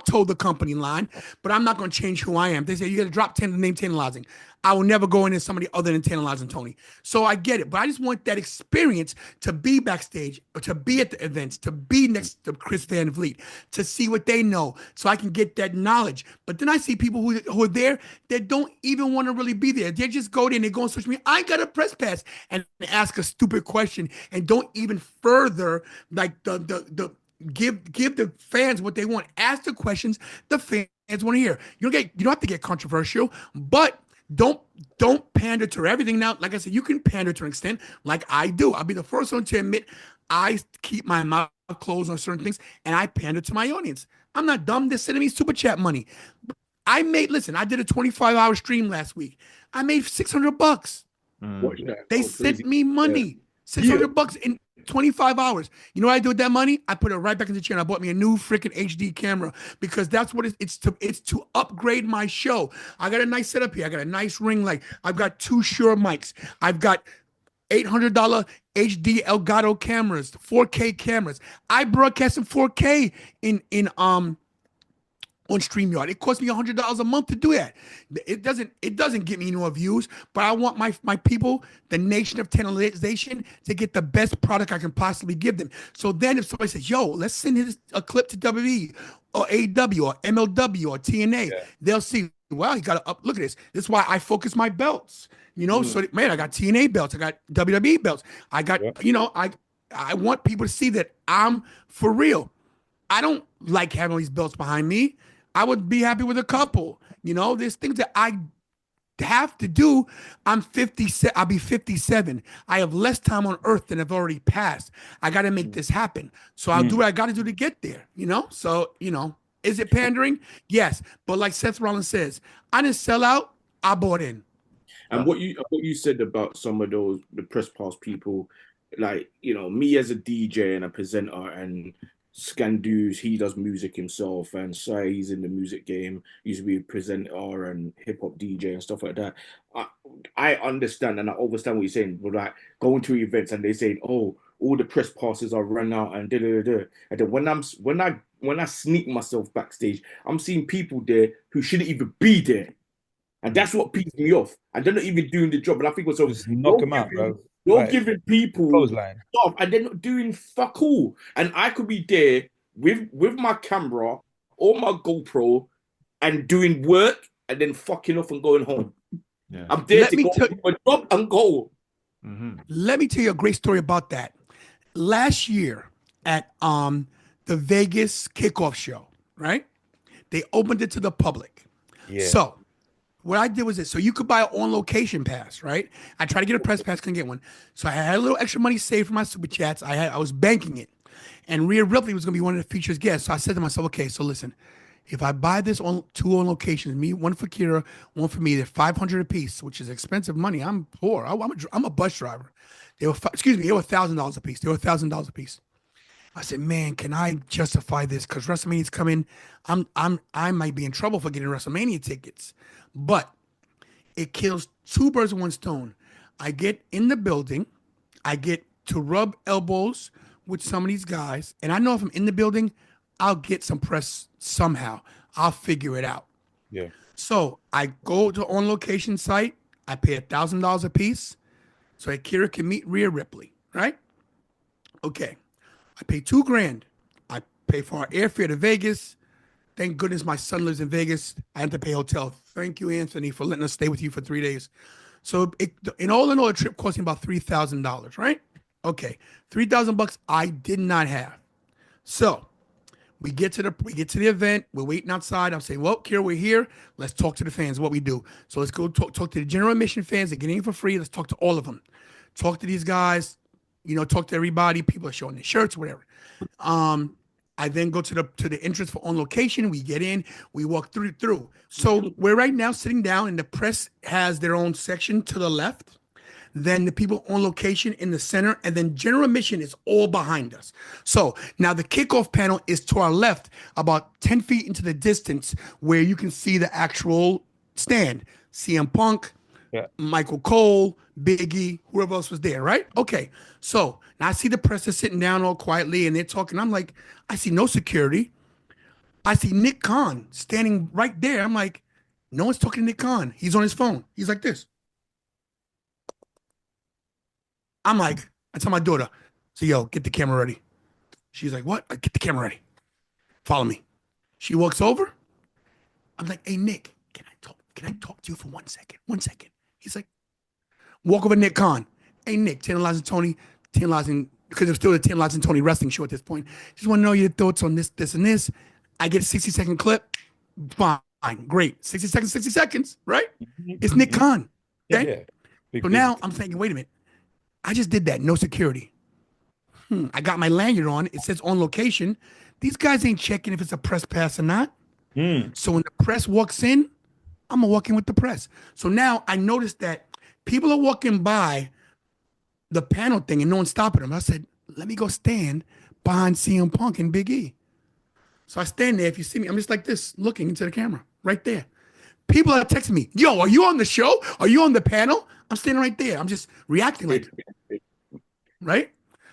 toe the company line, but I'm not going to change who I am. They say you got to drop 10 the name Tantalizing. I will never go in as somebody other than Tantalizing Tony. So I get it, but I just want that experience to be backstage, or to be at the events, to be next to Chris Van Vliet, to see what they know, so I can get that knowledge. But then I see people who are there that don't even want to really be there. They just go there and they go on social media. I got a press pass and ask a stupid question and don't even further like the give the fans what they want. Ask the questions the fans want to hear. You don't have to get controversial, but don't pander to everything. Now, like I said, you can pander to an extent, like I do. I'll be the first one to admit I keep my mouth closed on certain things, and I pander to my audience. I'm not dumb. They're sending me super chat money. I did a 25-hour stream last week. I made $600. They sent me money, $600 in 25 hours. You know what I do with that money? I put it right back in the chair and I bought me a new freaking HD camera because that's what it's to upgrade my show. I got a nice setup here. I got a nice ring light. I've got 2 Shure mics. I've got $800 HD Elgato cameras, 4K cameras. I broadcast in 4K on StreamYard. It costs me $100 a month to do that. It doesn't get me more views, but I want my people, the nation of tantalization, to get the best product I can possibly give them. So then if somebody says, yo, let's send a clip to WWE or AEW or MLW or TNA, they'll see, wow, you got to look at this. This is why I focus my belts. You know, so man, I got TNA belts, I got WWE belts. I got, I want people to see that I'm for real. I don't like having all these belts behind me. I would be happy with a couple. There's things that I have to do. I'm 57. I'll be 57. I have less time on earth than I've already passed. I got to make this happen. So I'll do what I got to do to get there, So, is it pandering? Yes. But like Seth Rollins says, I didn't sell out. I bought in. And what you said about some of the press pass people, like, me as a DJ and a presenter, and Scandu's, he does music himself, and Sai, he's in the music game, he used to be a presenter and hip-hop DJ and stuff like that. I understand and I understand what you're saying, but like going to events and they're saying, oh, all the press passes are run out and da-da-da-da. And then when I sneak myself backstage, I'm seeing people there who shouldn't even be there. And that's what pisses me off. And they're not even doing the job. And I think also, just knock them out, bro. You're giving people stuff and they're not doing fuck all. And I could be there with my camera or my GoPro and doing work and then fucking off and going home. Yeah. I'm there to go to my job and go. Mm-hmm. Let me tell you a great story about that. Last year at the Vegas kickoff show, right? They opened it to the public. Yeah. So what I did was this. So you could buy an on-location pass, right? I tried to get a press pass, couldn't get one. So I had a little extra money saved for my super chats. I was banking it. And Rhea Ripley was going to be one of the featured guests. So I said to myself, okay, so listen, If I buy this on two on locations, me one for Kira, one for me, they're 500 a piece, which is expensive money. I'm poor. I'm a bus driver. They were excuse me, they were $1,000 a piece. They were $1,000 a piece. I said, man, can I justify this? Because WrestleMania's coming. I might be in trouble for getting WrestleMania tickets, but it kills two birds with one stone. I get in the building, I get to rub elbows with some of these guys, and I know if I'm in the building, I'll get some press somehow. I'll figure it out. Yeah. So I go to on location site. I pay $1,000 a piece, so Akira can meet Rhea Ripley. Right? Okay. I pay $2,000. I pay for our airfare to Vegas. Thank goodness my son lives in Vegas. I had to pay hotel. Thank you, Anthony, for letting us stay with you for 3 days. So in all, the trip cost me about $3,000, right? Okay, $3,000 I did not have. So we get to the event. We're waiting outside. I'm saying, well, Kira, we're here. Let's talk to the fans. What we do. So let's go talk to the general admission fans. They're getting in for free. Let's talk to all of them. Talk to these guys. Talk to everybody. People are showing their shirts, whatever. I then go to the entrance for on location. We get in, we walk through. So we're right now sitting down, and the press has their own section to the left. Then the people on location in the center, and then general admission is all behind us. So now the kickoff panel is to our left, about 10 feet into the distance, where you can see the actual stand. CM Punk, Michael Cole, Biggie, whoever else was there, right? Okay. So now I see the press is sitting down all quietly and they're talking. I'm like, I see no security. I see Nick Khan standing right there. I'm like, no one's talking to Nick Khan. He's on his phone. He's like this. I'm like, I tell my daughter, so yo, get the camera ready. She's like, what? Get the camera ready. Follow me. She walks over. I'm like, hey, Nick, can I talk to you for 1 second? 1 second. He's like, walk over to Nick Khan. Hey, Nick, Tantalizing Tony, because it's still the Tantalizing Tony wrestling show at this point. Just want to know your thoughts on this, and this. I get a 60-second clip. Fine, great. 60 seconds, 60 seconds, right? It's Nick Khan. Okay? Yeah. So now I'm thinking, wait a minute. I just did that. No security. I got my lanyard on. It says on location. These guys ain't checking if it's a press pass or not. So when the press walks in, I'm going to walk in with the press. So now I noticed that people are walking by the panel thing and no one's stopping them. I said, let me go stand behind CM Punk and Big E. So I stand there. If you see me, I'm just like this, looking into the camera, right there. People are texting me, yo, are you on the show? Are you on the panel? I'm standing right there. I'm just reacting like, right?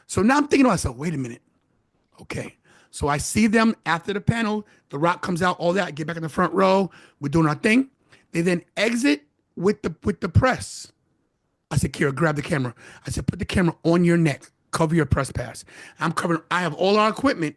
So now I'm thinking to myself, wait a minute. Okay. So I see them after the panel. The Rock comes out, all that. I get back in the front row. We're doing our thing. They then exit with the press. I said, Kira, grab the camera. I said, put the camera on your neck. Cover your press pass. I have all our equipment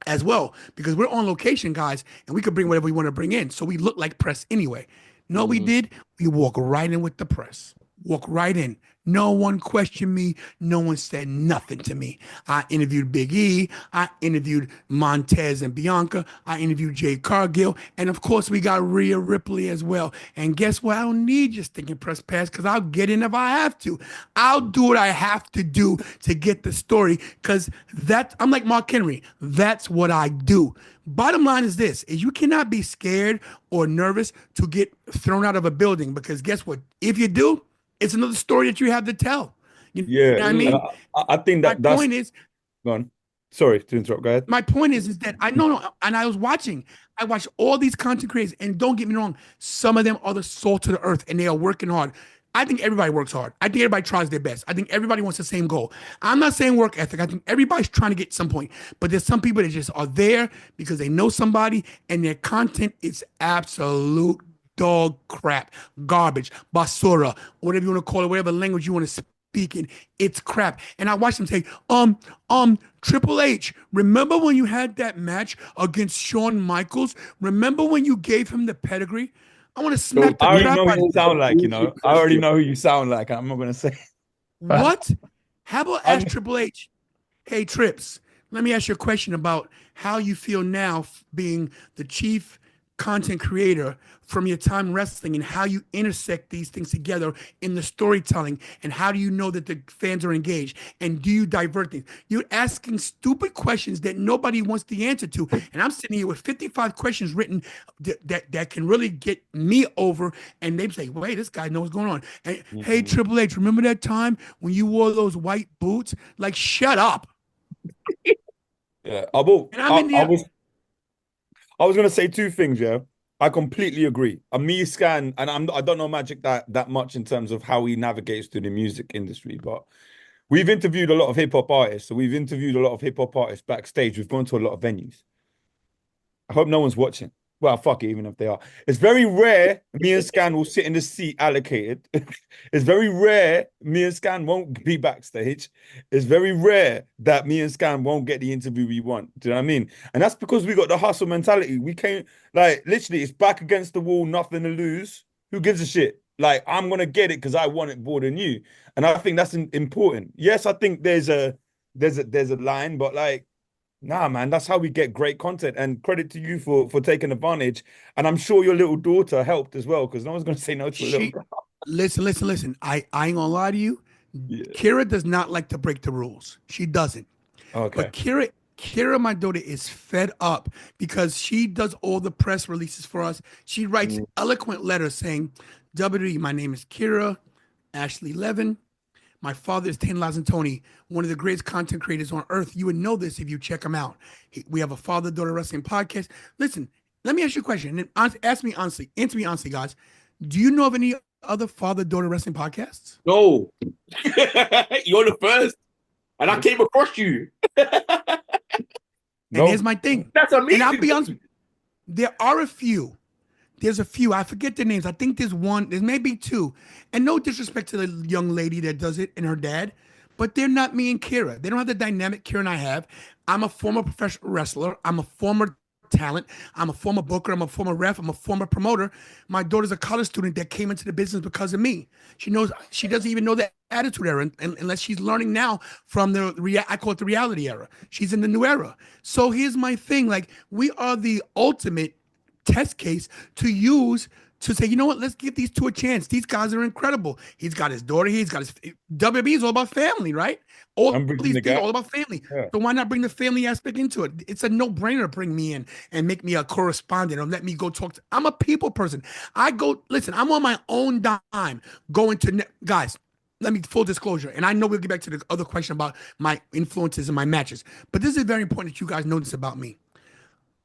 as well because we're on location, guys, and we could bring whatever we want to bring in. So we look like press anyway. No, we did. We walk right in with the press. Walk right in. No one questioned me. No one said nothing to me. I interviewed Big E. I interviewed Montez and Bianca. I interviewed Jay Cargill. And of course, we got Rhea Ripley as well. And guess what? I don't need your stinking press pass because I'll get in if I have to. I'll do what I have to do to get the story because I'm like Mark Henry. That's what I do. Bottom line is this, is you cannot be scared or nervous to get thrown out of a building because guess what? If you do, it's another story that you have to tell. You know what I mean? I think that's... My point is... Go on. Sorry to interrupt. Go ahead. My point is that I watched all these content creators, and don't get me wrong, some of them are the salt of the earth, and they are working hard. I think everybody works hard. I think everybody tries their best. I think everybody wants the same goal. I'm not saying work ethic. I think everybody's trying to get some point. But there's some people that just are there because they know somebody, and their content is absolute dog crap, garbage, basura, whatever you want to call it, whatever language you want to speak in, it's crap. And I watched them say, Triple H, remember when you had that match against Shawn Michaels? Remember when you gave him the pedigree? I want to smack the crap out of you. I already know who you sound like, I already know who you sound like. I'm not going to say. What? How about ask Triple H, hey, Trips, let me ask you a question about how you feel now being the chief content creator from your time wrestling and how you intersect these things together in the storytelling, and how do you know that the fans are engaged, and do you divert things? You're asking stupid questions that nobody wants the answer to, and I'm sitting here with 55 questions written that can really get me over, and they say, wait, this guy knows what's going on. And hey, Triple H, remember that time when you wore those white boots? Like, shut up. Yeah, I will. And I'm in there. I was gonna say two things. Yeah, I completely agree. Me scan, and I don't know Magic that much in terms of how he navigates through the music industry, but we've interviewed a lot of hip hop artists. So we've interviewed a lot of hip hop artists backstage. We've gone to a lot of venues. I hope no one's watching. Well, fuck it, even if they are. It's very rare me and Scan will sit in the seat allocated. It's very rare me and Scan won't be backstage. It's very rare that me and Scan won't get the interview we want. Do you know what I mean? And that's because we got the hustle mentality. We came, like, literally, it's back against the wall, nothing to lose. Who gives a shit? Like, I'm going to get it because I want it more than you. And I think that's important. Yes, I think there's a line, but like, nah, man, that's how we get great content. And credit to you for taking advantage. And I'm sure your little daughter helped as well, because no one's going to say no to a little girl. Listen. I ain't gonna lie to you. Yeah. Kira does not like to break the rules. She doesn't. Okay. But Kira, my daughter, is fed up because she does all the press releases for us. She writes eloquent letters saying, WWE, my name is Kira Ashley Levin. My father is Tantalizing Tony, one of the greatest content creators on earth. You would know this if you check him out. We have a father-daughter wrestling podcast. Listen, let me ask you a question. And answer me honestly, guys. Do you know of any other father-daughter wrestling podcasts? No. You're the first. And I came across you. And here's my thing. That's amazing. And I'll be honest, there are a few. There's a few. I forget their names. I think there's one. There's maybe two. And no disrespect to the young lady that does it and her dad, but they're not me and Kira. They don't have the dynamic Kira and I have. I'm a former professional wrestler. I'm a former talent. I'm a former booker. I'm a former ref. I'm a former promoter. My daughter's a college student that came into the business because of me. She doesn't even know the attitude era unless she's learning now from I call it the reality era. She's in the new era. So here's my thing. Like, we are the ultimate test case to use to say, you know what, let's give these two a chance. These guys are incredible. He's got his daughter. He's got his WB is all about family, right? All these things are all about family. Yeah. So why not bring the family aspect into it? It's a no-brainer to bring me in and make me a correspondent or let me go talk to. I'm a people person. I'm on my own dime going to guys. Let me full disclosure, and I know we'll get back to the other question about my influences and my matches, but this is very important that you guys know this about me.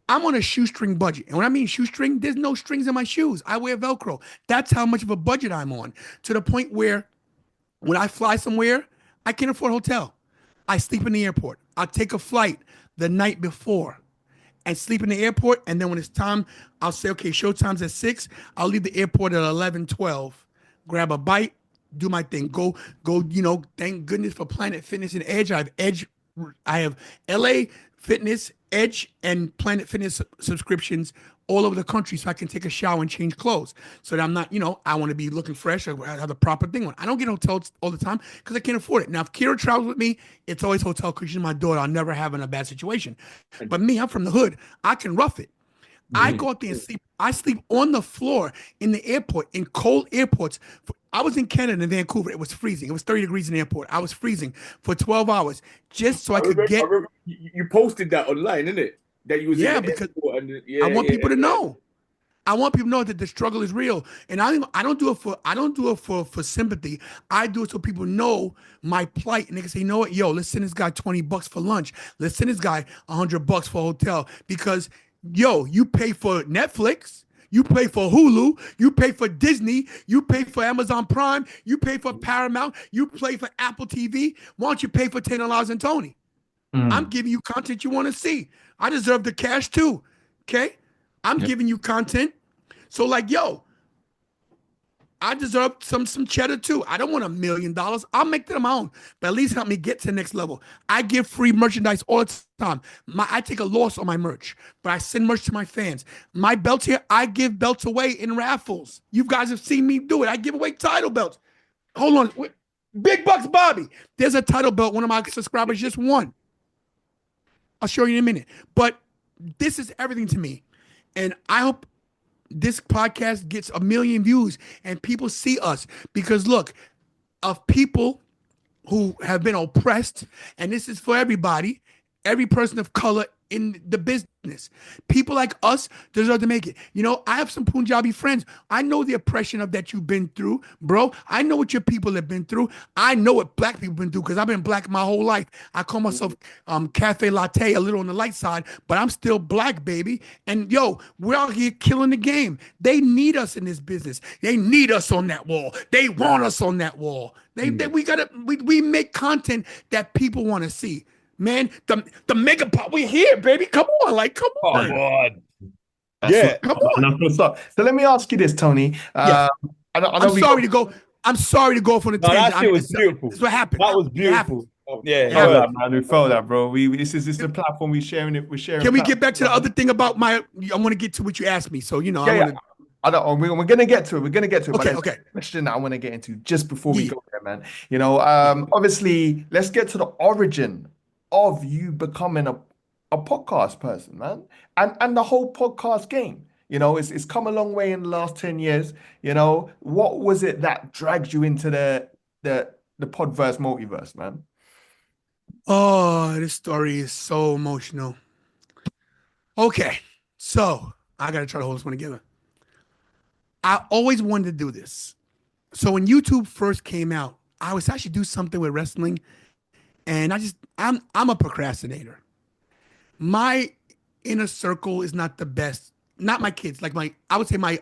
I'm on a shoestring budget. And when I mean shoestring, there's no strings in my shoes. I wear Velcro. That's how much of a budget I'm on, to the point where when I fly somewhere, I can't afford a hotel. I sleep in the airport. I'll take a flight the night before and sleep in the airport. And then when it's time, I'll say, okay, showtime's at 6. I'll leave the airport at 11, 12, grab a bite, do my thing. Go, thank goodness for Planet Fitness and Edge. I have LA Fitness, Edge, and Planet Fitness subscriptions all over the country, so I can take a shower and change clothes. So that I'm not, I want to be looking fresh. I have the proper thing on. I don't get hotels all the time because I can't afford it. Now, if Kira travels with me, it's always hotel because she's my daughter. I'll never have in a bad situation. But me, I'm from the hood. I can rough it. I go out there and sleep. I sleep on the floor in the airport, in cold airports. I was in Canada, in Vancouver. It was freezing. It was 30 degrees in the airport. I was freezing for 12 hours just so I could get. You posted that online, innit? That you was in the because airport and, I want people to know. I want people to know that the struggle is real, and I don't do it for sympathy. I do it so people know my plight, and they can say, you know what, yo, let's send this guy $20 for lunch. Let's send this guy $100 for a hotel, because yo, you pay for Netflix, you pay for Hulu, you pay for Disney, you pay for Amazon Prime, you pay for Paramount, you pay for Apple TV. Why don't you pay for Tantalizing Tony? I'm giving you content you want to see. I deserve the cash too. Okay? I'm giving you content. So like, yo, I deserve some cheddar too. I don't want $1 million. I'll make that on my own, but at least help me get to the next level. I give free merchandise all the time. I take a loss on my merch, but I send merch to my fans. My belts here, I give belts away in raffles. You guys have seen me do it. I give away title belts. Hold on. Wait. Big Bucks Bobby. There's a title belt one of my subscribers just won. I'll show you in a minute. But this is everything to me. And I hope this podcast gets 1 million views and people see us because look, of people who have been oppressed, and this is for everybody, every person of color in the business. People like us deserve to make it. You know, I have some Punjabi friends. I know the oppression of that you've been through, bro. I know what your people have been through. I know what black people have been through because I've been black my whole life. I call myself cafe latte, a little on the light side, but I'm still black, baby. And yo, we're out here killing the game. They need us in this business. They need us on that wall. They want us on that wall. We make content that people want to see. Man, the mega pop, we here, baby. Come on, like, come on. Come on. That's Yeah. Come on. That's what's up. So let me ask you this, Tony. Yeah. I know I'm sorry to go. I'm sorry to go off on a No, tangent. that shit was beautiful. This is what happened. That was It beautiful. Yeah. We felt that, man. We felt that, bro. This is the platform we're sharing it. We're sharing. Can we get back to the other thing about I want to get to what you asked me. So, you know, I don't. We're gonna get to it. We're gonna get to it. Okay, but okay. Question I want to get into just before we go there, man. You know, obviously, let's get to the origin of you becoming a podcast person, man, and the whole podcast game. You know, it's come a long way in the last 10 years. You know, what was it that dragged you into the podverse multiverse, man? Oh, this story is so emotional. Okay, so I gotta try to hold this one together. I always wanted to do this. So when YouTube first came out, I was actually do something with wrestling, and I'm a procrastinator. My inner circle is not the best. Not my kids, like I would say my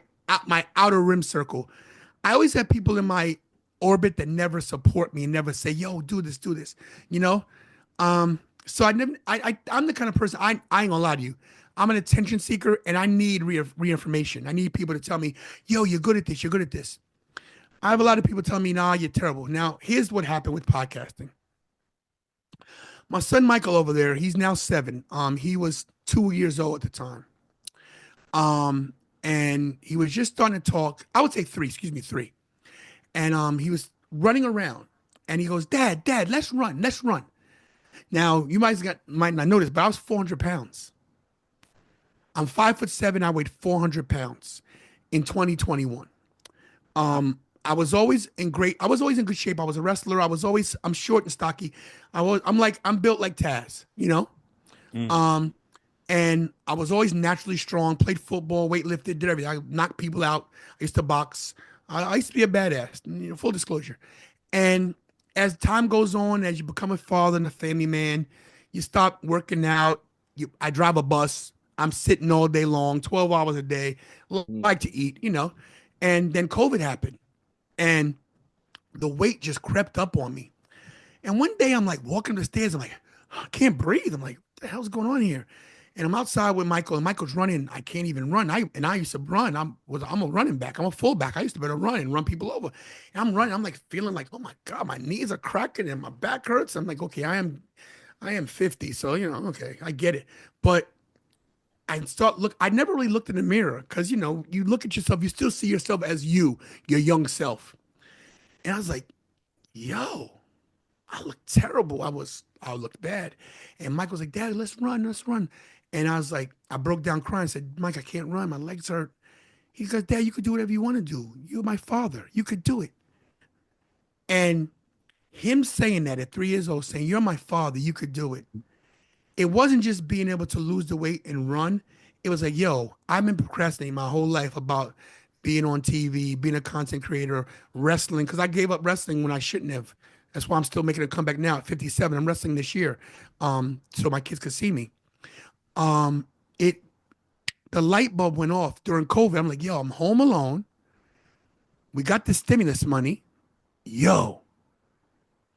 outer rim circle. I always have people in my orbit that never support me and never say, "Yo, do this," you know. So I'm the kind of person I ain't gonna lie to you. I'm an attention seeker and I need reinformation. I need people to tell me, "Yo, you're good at this. You're good at this." I have a lot of people telling me, "Nah, you're terrible." Now, here's what happened with podcasting. My son Michael over there, he's now 7. He was 2 years old at the time. And he was just starting to talk. I would say 3, 3. And he was running around and he goes, Dad, let's run. Now, you might not notice, but I was 400 pounds. I'm 5'7". I weighed 400 pounds in 2021. I was always in good shape. I was a wrestler. I'm short and stocky. I'm built like Taz, you know? And I was always naturally strong, played football, weightlifted, did everything. I knocked people out. I used to box. I used to be a badass, you know, full disclosure. And as time goes on, as you become a father and a family man, you stop working out. I drive a bus. I'm sitting all day long, 12 hours a day, like to eat, you know. And then COVID happened. And the weight just crept up on me. And one day I'm like walking the stairs. I'm like, I can't breathe. I'm like, what the hell's going on here? And I'm outside with Michael, and Michael's running. I can't even run. I used to run. I'm a running back. I'm a fullback. I used to better run and run people over. And I'm running. I'm like feeling like, oh my God, my knees are cracking and my back hurts. I'm like, okay, I am 50, so you know, okay, I get it. But I never really looked in the mirror because you know, you look at yourself, you still see yourself as your young self. And I was like, yo, I look terrible. I looked bad. And Mike was like, Daddy, let's run. And I was like, I broke down crying. I said, Mike, I can't run. My legs hurt. He goes, Dad, you could do whatever you want to do. You're my father. You could do it. And him saying that at 3 years old, saying, you're my father, you could do it. It wasn't just being able to lose the weight and run. It was like, yo, I've been procrastinating my whole life about being on TV, being a content creator, wrestling, because I gave up wrestling when I shouldn't have. That's why I'm still making a comeback now at 57. I'm wrestling this year, so my kids could see me. The light bulb went off during COVID. I'm like, yo, I'm home alone. We got the stimulus money. Yo,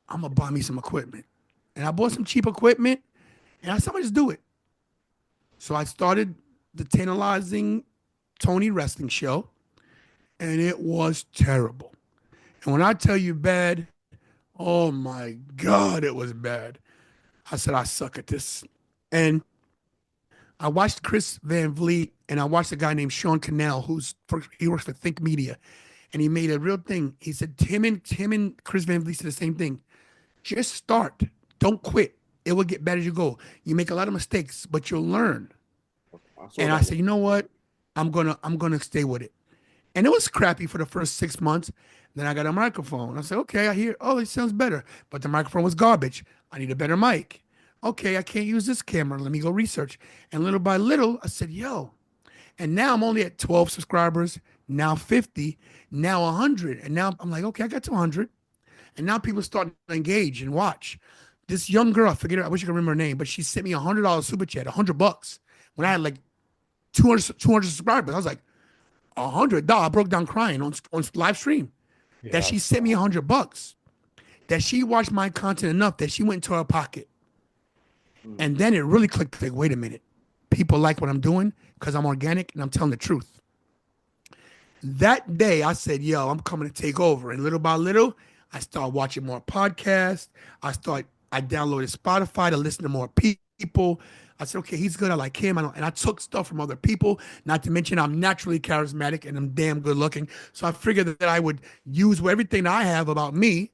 I'm gonna buy me some equipment. And I bought some cheap equipment, and I said, I'm gonna just do it. So I started the Tantalizing Tony wrestling show, and it was terrible. And when I tell you bad, oh my God, it was bad. I said, I suck at this. And I watched Chris Van Vliet and I watched a guy named Sean Cannell, he works for Think Media. And he made a real thing. He said, him and Chris Van Vliet said the same thing. Just start. Don't quit. It will get better as you go. You make a lot of mistakes, but you'll learn. And I said, you know what? I'm gonna stay with it. And it was crappy for the first 6 months. Then I got a microphone. I said, okay, I hear, oh, it sounds better. But the microphone was garbage. I need a better mic. Okay, I can't use this camera. Let me go research. And little by little, I said, yo. And now I'm only at 12 subscribers, now 50, now 100. And now I'm like, okay, I got to 100. And now people starting to engage and watch. This young girl, I forget her, I wish I could remember her name, but she sent me $100 super chat, $100 when I had like 200 subscribers. I was like, $100. I broke down crying on live stream. That she sent me $100. That she watched my content enough that she went into her pocket. And then it really clicked. Like, wait a minute. People like what I'm doing because I'm organic and I'm telling the truth. That day, I said, yo, I'm coming to take over. And little by little, I started watching more podcasts. I downloaded Spotify to listen to more people. I said, okay, he's good. I like him. And I took stuff from other people, not to mention I'm naturally charismatic and I'm damn good looking. So I figured that I would use everything I have about me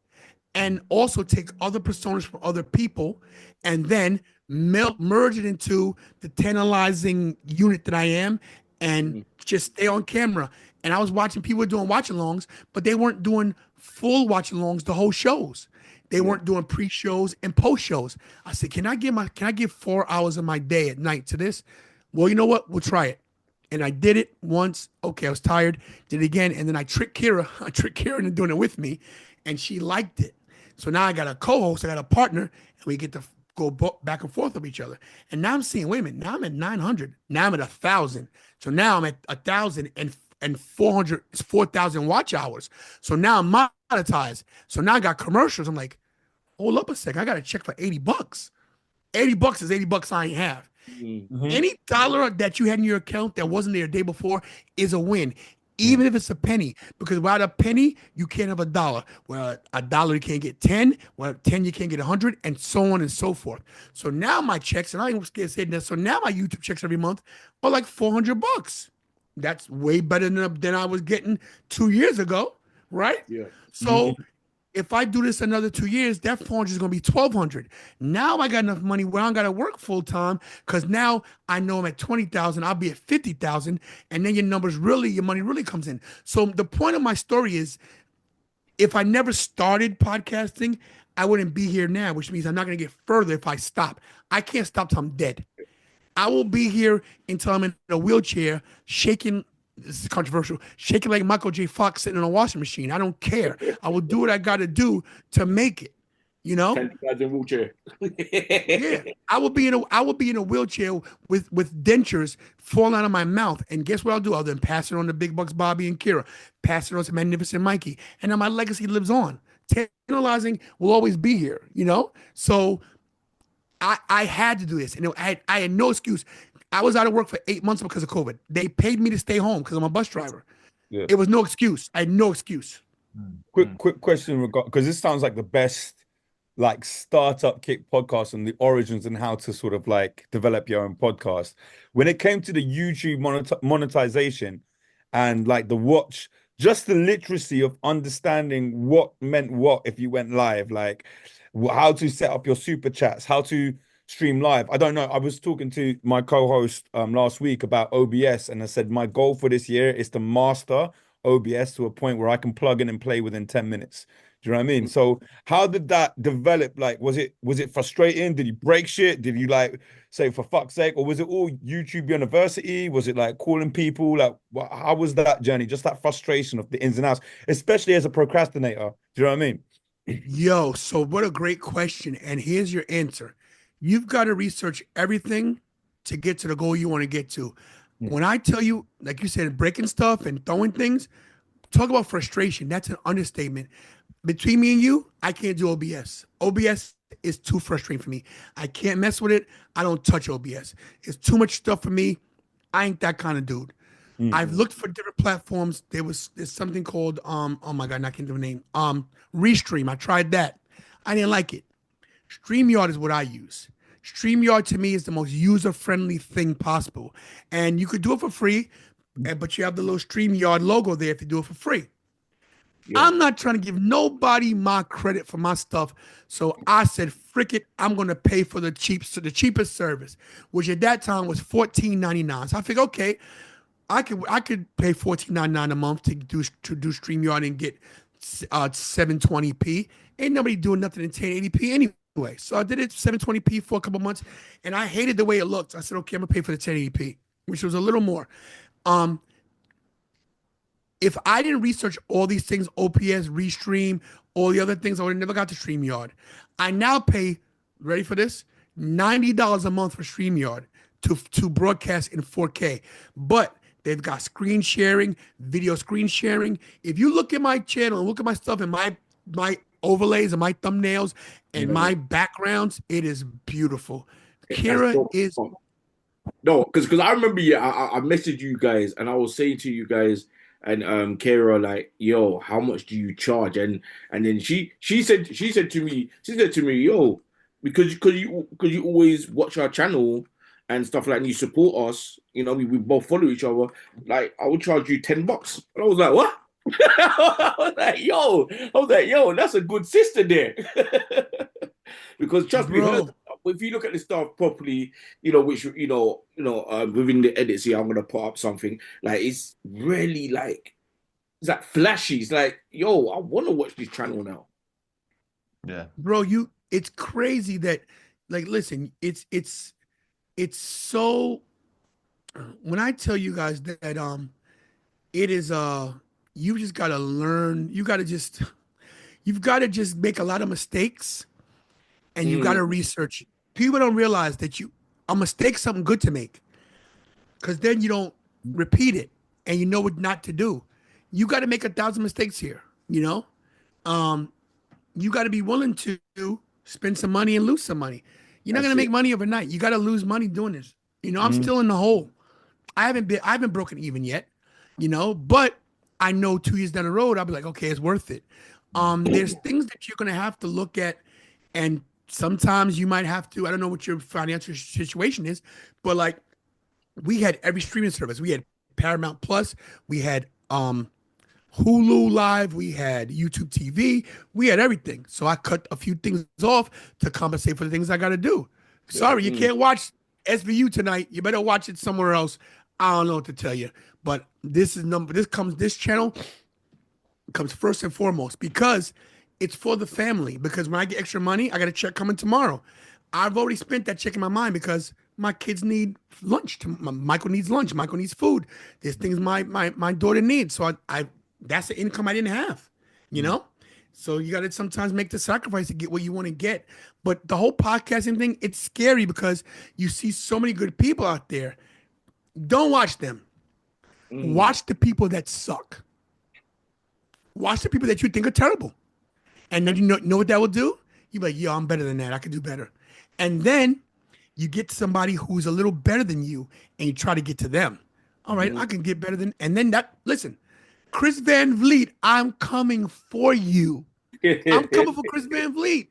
and also take other personas from other people and then merge it into the tantalizing unit that I am and just stay on camera. And I was watching people doing watch-alongs, but they weren't doing full watch-alongs, the whole shows. They weren't doing pre-shows and post-shows. I said, can I give 4 hours of my day at night to this? Well, you know what? We'll try it. And I did it once. Okay, I was tired. Did it again. And then I tricked Kira. I tricked Kira into doing it with me. And she liked it. So now I got a co-host. I got a partner. And we get to go back and forth with each other. And now I'm seeing, wait a minute. Now I'm at 900. Now I'm at 1,000. So now I'm at 1,000 and 400, 4,000 watch hours. So now I'm monetized. So now I got commercials. I'm like, hold up a second. I got to check for $80. $80 is $80 I ain't have. Mm-hmm. Any dollar that you had in your account that wasn't there the day before is a win, even if it's a penny. Because without a penny, you can't have a dollar. Well, a dollar you can't get 10. Well, 10 you can't get 100, and so on and so forth. So now my checks, and I ain't scared to say that. So now my YouTube checks every month are like $400. That's way better than I was getting 2 years ago, right? Yeah. So if I do this another 2 years, that 400 is going to be 1,200. Now I got enough money where I don't got to work full time because now I know I'm at 20,000. I'll be at 50,000, and then your money really comes in. So the point of my story is, if I never started podcasting, I wouldn't be here now, which means I'm not going to get further if I stop. I can't stop till I'm dead. I will be here until I'm in a wheelchair, shaking. This is controversial. Shaking like Michael J. Fox sitting in a washing machine. I don't care. I will do what I got to do to make it. You know. 10,000 wheelchair. Yeah, I will be in a wheelchair with dentures falling out of my mouth. And guess what I'll do? I'll then pass it on to Big Bucks Bobby and Kira. Pass it on to Magnificent Mikey. And now my legacy lives on. Tantalizing will always be here. You know. So I had to do this, and I had no excuse. I was out of work for 8 months because of COVID. They paid me to stay home because I'm a bus driver. Yeah. It was no excuse. I had no excuse. Quick question, because this sounds like the best like startup kick podcast on the origins and how to sort of like develop your own podcast. When it came to the YouTube monetization and like the watch, just the literacy of understanding what meant what if you went live, like how to set up your super chats, how to stream live. I don't know. I was talking to my co-host last week about OBS, and I said my goal for this year is to master OBS to a point where I can plug in and play within 10 minutes. Do you know what I mean? So how did that develop? Like, was it frustrating? Did you break shit? Did you like say for fuck's sake? Or was it all YouTube University? Was it like calling people? Like, how was that journey? Just that frustration of the ins and outs, especially as a procrastinator. Do you know what I mean? Yo, so what a great question. And here's your answer. You've got to research everything to get to the goal you want to get to. When I tell you, like you said, breaking stuff and throwing things, talk about frustration. That's an understatement. Between me and you, I can't do OBS. OBS is too frustrating for me. I can't mess with it. I don't touch OBS. It's too much stuff for me. I ain't that kind of dude. I've looked for different platforms. There's something called oh my God, I can't think of the name. Restream. I tried that. I didn't like it. StreamYard is what I use. StreamYard to me is the most user-friendly thing possible. And you could do it for free, but you have the little StreamYard logo there if you do it for free. Yeah. I'm not trying to give nobody my credit for my stuff. So I said, frick it, I'm going to pay for the cheapest service, which at that time was $14.99. So I figured, okay, I could pay $14.99 a month to do StreamYard and get 720p. Ain't nobody doing nothing in 1080p anyway. So I did it 720p for a couple months, and I hated the way it looked. I said, okay, I'm gonna pay for the 1080p, which was a little more. If I didn't research all these things, OPS, Restream, all the other things, I would have never got to StreamYard. I now pay, ready for this, $90 a month for StreamYard to broadcast in 4K. But they've got screen sharing, video screen sharing. If you look at my channel and look at my stuff and my overlays and my thumbnails and my backgrounds, it is beautiful. Kira is... No, because I remember, I messaged you guys and I was saying to you guys and Kara, like, yo, how much do you charge? And then she said to me, yo, because you always watch our channel and stuff like that, and you support us, you know, we both follow each other, like, I would charge you $10. And I was like, what? I was like, yo, that's a good sister there. Because trust me, if you look at the stuff properly, you know, which within the edits here, I'm gonna put up something like it's really like it's like flashy. It's like, yo, I want to watch this channel now. Yeah, bro, it's crazy that, like, listen, it's so. When I tell you guys that it is you just gotta learn. You've got to just make a lot of mistakes. And you got to research. People don't realize that a mistake's something good to make, because then you don't repeat it and you know what not to do. You got to make 1,000 mistakes here, you know? You got to be willing to spend some money and lose some money. You're not going to make money overnight. You got to lose money doing this. You know, I'm still in the hole. I haven't broken even yet, you know, but I know 2 years down the road, I'll be like, okay, it's worth it. There's things that you're going to have to look at, and sometimes you might have to, I don't know what your financial situation is, but like we had every streaming service. We had Paramount Plus, we had Hulu Live, we had YouTube TV, we had everything. So I cut a few things off to compensate for the things I got to do. Sorry, you can't watch SVU tonight. You better watch it somewhere else. I don't know what to tell you, but this channel comes first and foremost because it's for the family. Because when I get extra money, I got a check coming tomorrow. I've already spent that check in my mind because my kids need lunch. Michael needs lunch. Michael needs food. There's things my daughter needs. So I that's the income I didn't have, you know? So you got to sometimes make the sacrifice to get what you want to get. But the whole podcasting thing, it's scary because you see so many good people out there. Don't watch them. Watch the people that suck. Watch the people that you think are terrible. And then you know what that will do? You're like, yo, I'm better than that. I can do better. And then you get somebody who's a little better than you and you try to get to them. All right, I can get better than, and then listen, Chris Van Vliet, I'm coming for you. I'm coming for Chris Van Vliet.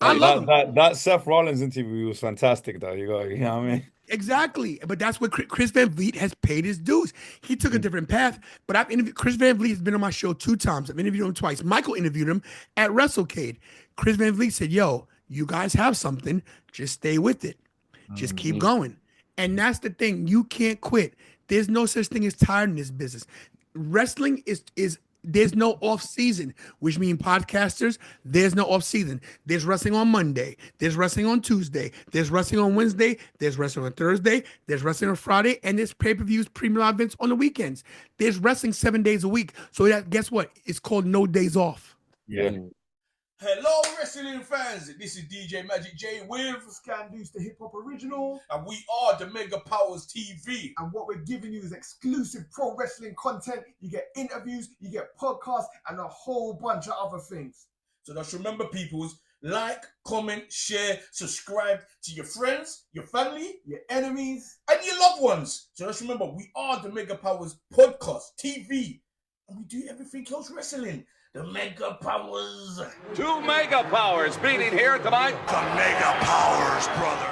I love him. That Seth Rollins interview was fantastic, though. You know what I mean? Exactly. But that's what Chris Van Vliet has paid his dues. He took a different path, but I've interviewed Chris Van Vliet has been on my show 2 times. I've interviewed him twice. Michael interviewed him at WrestleCade. Chris Van Vliet said, yo, you guys have something. Just stay with it. Just keep going. And that's the thing. You can't quit. There's no such thing as tired in this business. Wrestling is there's no off season, which means podcasters, there's no off season. There's wrestling on Monday. There's wrestling on Tuesday. There's wrestling on Wednesday. There's wrestling on Thursday. There's wrestling on Friday. And there's pay-per-views, premium events on the weekends. There's wrestling 7 days a week. So guess what? It's called no days off. Yeah. Hello, wrestling fans. This is DJ Magic J with Scanduce, the hip hop original. and we are the Mega Powers TV. And what we're giving you is exclusive pro wrestling content. You get interviews, you get podcasts, and a whole bunch of other things. So just remember, peoples, like, comment, share, subscribe to your friends, your family, Your enemies. and your loved ones. So just remember, we are the Mega Powers podcast TV, and we do everything else wrestling. The Mega Powers. Two Mega Powers meeting here tonight. The Mega Powers, brother.